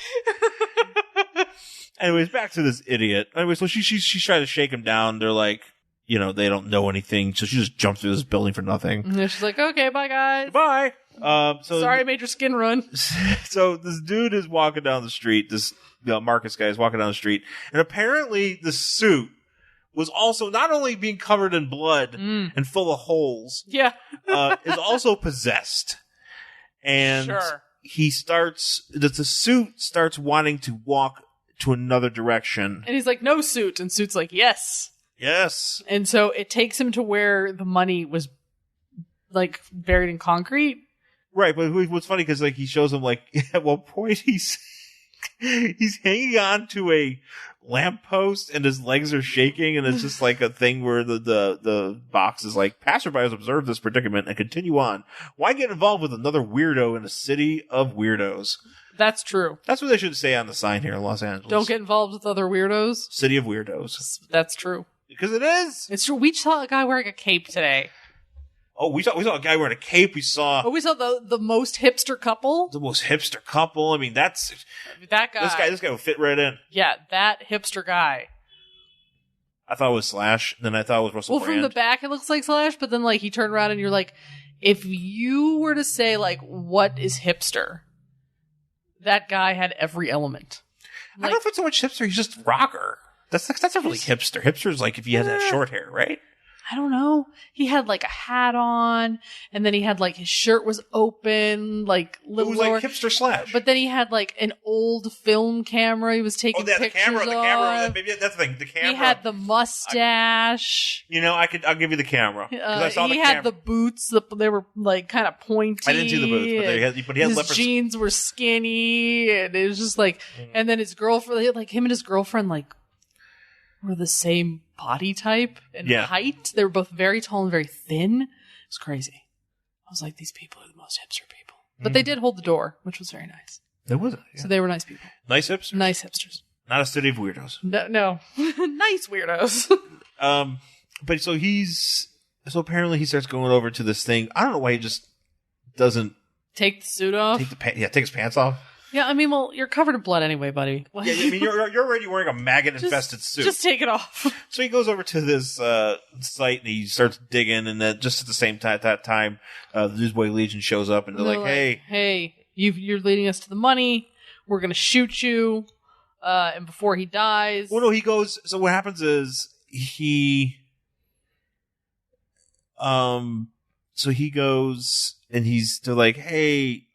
Anyways, back to this idiot. Anyway, so she's trying to shake him down. They're like, they don't know anything, so she just jumped through this building for nothing. And she's like, okay, bye guys. Bye. Sorry I made your skin run. So this dude is walking down the street. This Marcus guy is walking down the street, and apparently the suit was also not only being covered in blood and full of holes, is also possessed. And the suit starts wanting to walk to another direction. And he's like, no, suit. And suit's like, yes. Yes. And so it takes him to where the money was like buried in concrete. Right, but what's funny because he shows him at one point he's hanging on to a lamppost and his legs are shaking, and it's just like a thing where the box is like, passerbys observe this predicament and continue on. Why get involved with another weirdo in a city of weirdos? That's true. That's what they should say on the sign here in Los Angeles. Don't get involved with other weirdos. City of weirdos. That's true. Because it is. It's true. We saw a guy wearing a cape today. Oh, we saw a guy wearing a cape. We saw the most hipster couple. The most hipster couple. I mean, that's that guy. This guy would fit right in. Yeah, that hipster guy. I thought it was Slash, then I thought it was Russell Brand. From the back it looks like Slash, but then he turned around and you're like, if you were to say what is hipster, that guy had every element. I don't know if it's so much hipster. He's just rocker. That's not really hipster. Hipster's if you had that short hair, right? I don't know. He had a hat on, and then he had his shirt was open, little it was lower. Hipster Slash. But then he had an old film camera. He was taking pictures the camera. Maybe that's the thing. The camera. He had the mustache. I'll give you the camera. I saw he had the boots. They were kind of pointy. I didn't see the boots, but he had his jeans were skinny, and it was just and then his girlfriend, him and his girlfriend, were the same body type and height. They were both very tall and very thin. It was crazy. I was like, these people are the most hipster people. But they did hold the door, which was very nice. It was. Yeah. So they were nice people. Nice hipsters? Nice hipsters. Not a city of weirdos. No. Nice weirdos. But so apparently he starts going over to this thing. I don't know why he just doesn't take the suit off. Take his pants off. Yeah, I mean, you're covered in blood anyway, buddy. Yeah, I mean, you're already wearing a maggot-infested suit. Just take it off. So he goes over to this site and he starts digging, and then just at the same time, the Newsboy Legion shows up, and they're like, "Hey, you're leading us to the money. We're gonna shoot you." And before he dies, well, no, he goes. So what happens is he so he goes and they're like, hey,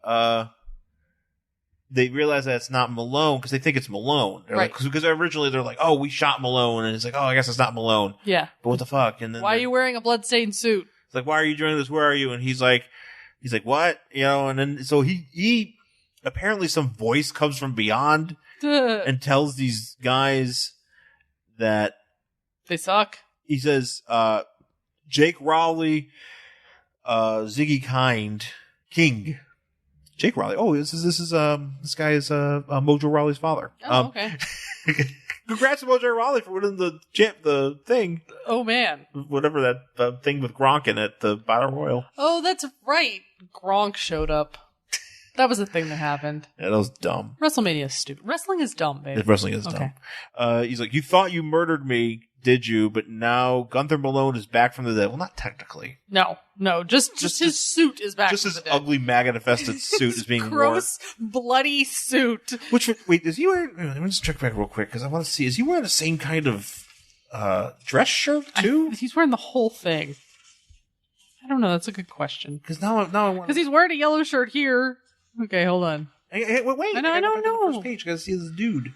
they realize that it's not Malone because they think it's Malone. They're Right. Because originally they're like, oh, we shot Malone. And it's like, oh, I guess it's not Malone. Yeah. But what the fuck? And then Why are you wearing a bloodstained suit? It's like, why are you doing this? Where are you? And he's like, what? And then, so he apparently some voice comes from beyond and tells these guys that they suck. He says, Jake Rowley, Ziggy King. Jake Rowley. Oh, this guy is Mojo Rawley's father. Oh, okay. Congrats to Mojo Rawley for winning the thing. Oh man, whatever that thing with Gronk in it, the Battle Royal. Oh, that's right. Gronk showed up. That was a thing that happened. Yeah, that was dumb. WrestleMania is stupid. Wrestling is dumb, baby. Wrestling is dumb. He's like, you thought you murdered me, did you? But now Gunther Malone is back from the dead. Well, not technically. No. Just his suit is back. Just from his the dead. ugly MAGA-infested suit is being gross, bloody suit. Wait, is he wearing? Let me just check back real quick because I want to see. Is he wearing the same kind of dress shirt too? He's wearing the whole thing. I don't know. That's a good question. Because now I want. Because he's wearing a yellow shirt here. Okay, hold on. Hey, wait. I don't know. First page, gotta see this dude.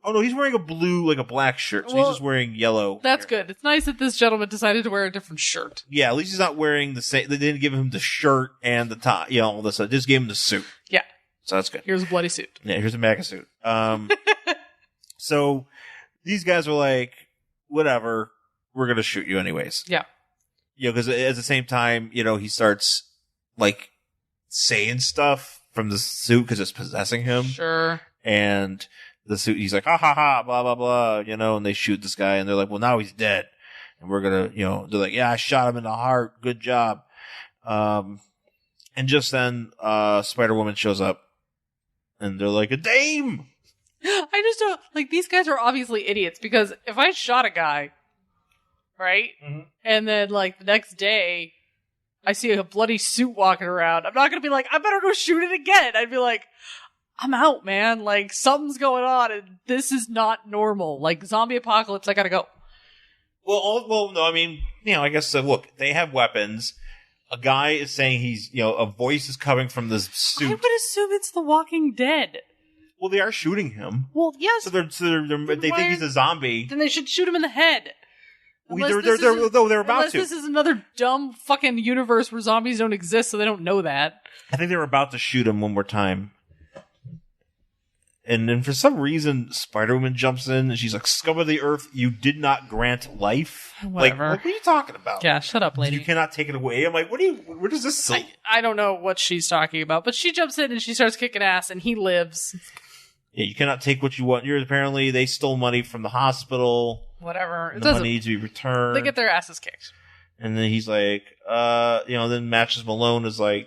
Oh no, he's wearing a black shirt, so he's just wearing yellow. That's good. It's nice that this gentleman decided to wear a different shirt. Yeah, at least he's not wearing the same. They didn't give him the shirt and the top, all this stuff. Just gave him the suit. Yeah. So that's good. Here's a bloody suit. Yeah, here's a MAGA suit. So these guys are like, whatever, we're gonna shoot you anyways. Yeah. Because at the same time, he starts like saying stuff from the suit because it's possessing him. Sure. And the suit, he's like, ha ha ha, blah blah blah, and they shoot this guy, and they're like, well, now he's dead, and we're gonna, they're like, yeah, I shot him in the heart, good job. And just then, Spider-Woman shows up, and they're like, a dame. I just don't like these guys are obviously idiots because if I shot a guy, right, and then like the next day I see a bloody suit walking around, I'm not gonna be like, I better go shoot it again. I'd be like, I'm out, man. Like, something's going on, and this is not normal. Like, zombie apocalypse, I gotta go. Well, no, I mean, I guess, look, they have weapons. A guy is saying a voice is coming from this suit. I would assume it's The Walking Dead. Well, they are shooting him. Well, yes. So they think he's a zombie. Then they should shoot him in the head. They're about to. This is another dumb fucking universe where zombies don't exist, so they don't know that. I think they were about to shoot him one more time. And then for some reason, Spider-Woman jumps in and she's like, scum of the earth, you did not grant life. Whatever. Like, what are you talking about? Yeah, shut up, lady. You cannot take it away. I'm like, where does this... I don't know what she's talking about, but she jumps in and she starts kicking ass and he lives. Yeah, you cannot take what you want. Apparently, they stole money from the hospital. Whatever. The money needs to be returned. They get their asses kicked. And then he's like, then Matches Malone is like,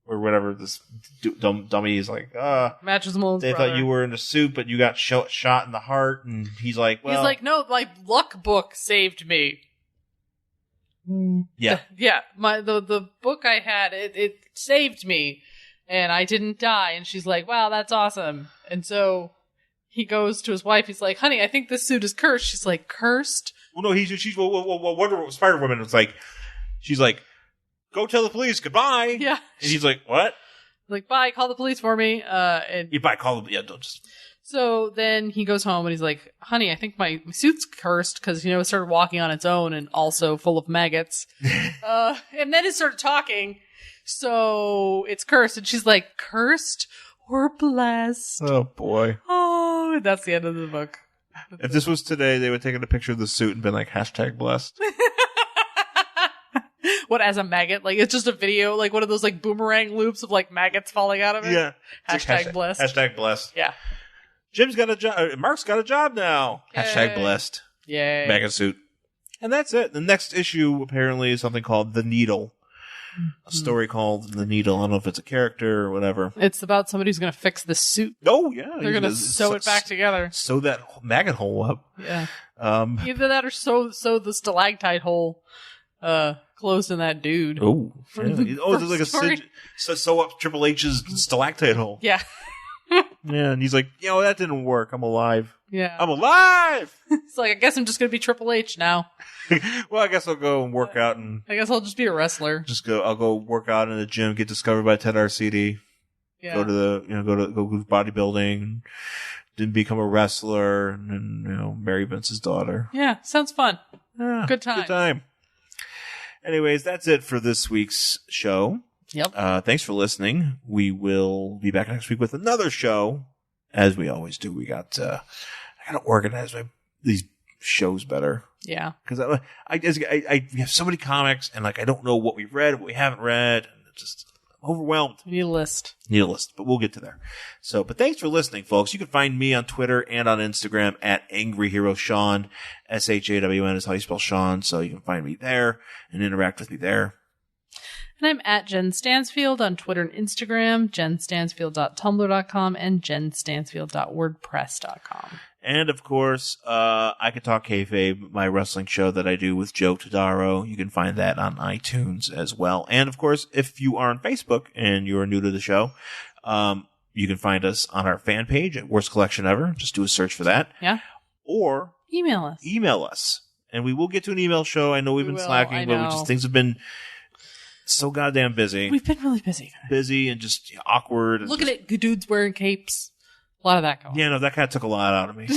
or whatever, this dummy is like, Matches Malone's they brother. thought you were in a suit, but you got shot in the heart. And he's like, well. He's like, no, my luck book saved me. Yeah. Yeah. The book I had, it saved me. And I didn't die. And she's like, wow, that's awesome. And so he goes to his wife. He's like, honey, I think this suit is cursed. She's like, cursed? Well, no, Spider-Woman was like, she's like, go tell the police, goodbye. Yeah. And he's like, what? Like, bye, call the police for me. Call them, don't just. So then he goes home and he's like, honey, I think my suit's cursed because, it started walking on its own and also full of maggots. And then it started talking. So it's cursed. And she's like, cursed or blessed? Oh, boy. Oh, and that's the end of the book. If this was today, they would have taken a picture of the suit and been like, #blessed. What, as a maggot? Like, it's just a video, like one of those like boomerang loops of like maggots falling out of it? Yeah. #blessed. #blessed. Yeah. Jim's got a job. Mark's got a job now. Yay. #blessed. Yay. Maggot suit. And that's it. The next issue apparently is something called The Needle. A story called The Needle. I don't know if it's a character or whatever. It's about somebody who's going to fix the suit. Oh, yeah. They're going to sew it back together. Sew that maggot hole up. Yeah. Either that or sew the stalactite hole closed in that dude. Oh. Yeah. There's like sew up Triple H's stalactite hole. Yeah. Yeah, and he's like, that didn't work. I'm alive. Yeah. I'm alive! It's like, I guess I'm just going to be Triple H now. Well, I guess I'll go and work out and I guess I'll just be a wrestler. I'll go work out in the gym, get discovered by Ted Arcidi, Yeah. go to bodybuilding, then become a wrestler, and then, marry Vince's daughter. Yeah, sounds fun. Yeah, Good time. Good time. Anyways, that's it for this week's show. Yep. Thanks for listening. We will be back next week with another show, as we always do. We got I gotta organize these shows better. Yeah. Because I have so many comics, and I don't know what we've read, what we haven't read, and it's just I'm overwhelmed. We need a list. But we'll get to there. But thanks for listening, folks. You can find me on Twitter and on Instagram at Angry Hero Shawn. SHAWN is how you spell Shawn, so you can find me there and interact with me there. And I'm at Jen Stansfield on Twitter and Instagram, jenstansfield.tumblr.com, and jenstansfield.wordpress.com. And, of course, I Could Talk Kayfabe, my wrestling show that I do with Joe Todaro. You can find that on iTunes as well. And, of course, if you are on Facebook and you are new to the show, you can find us on our fan page at Worst Collection Ever. Just do a search for that. Yeah. Or email us. And we will get to an email show. I know we've been slacking, but things have been so goddamn busy. We've been really busy. Busy and just awkward. Look at it. Good dudes wearing capes. A lot of that going on. Yeah, no, that kind of took a lot out of me.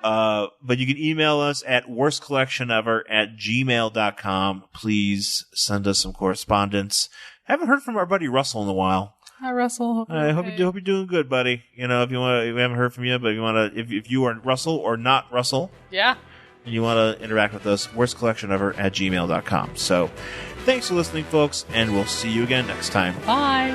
But you can email us at worstcollectionever@gmail.com. Please send us some correspondence. I haven't heard from our buddy Russell in a while. Hi, Russell. I hope you're doing good, buddy. If you want, we haven't heard from you, but if you want to, if you are Russell or not Russell, yeah, and you want to interact with us, worstcollectionever@gmail.com. So, thanks for listening, folks, and we'll see you again next time. Bye.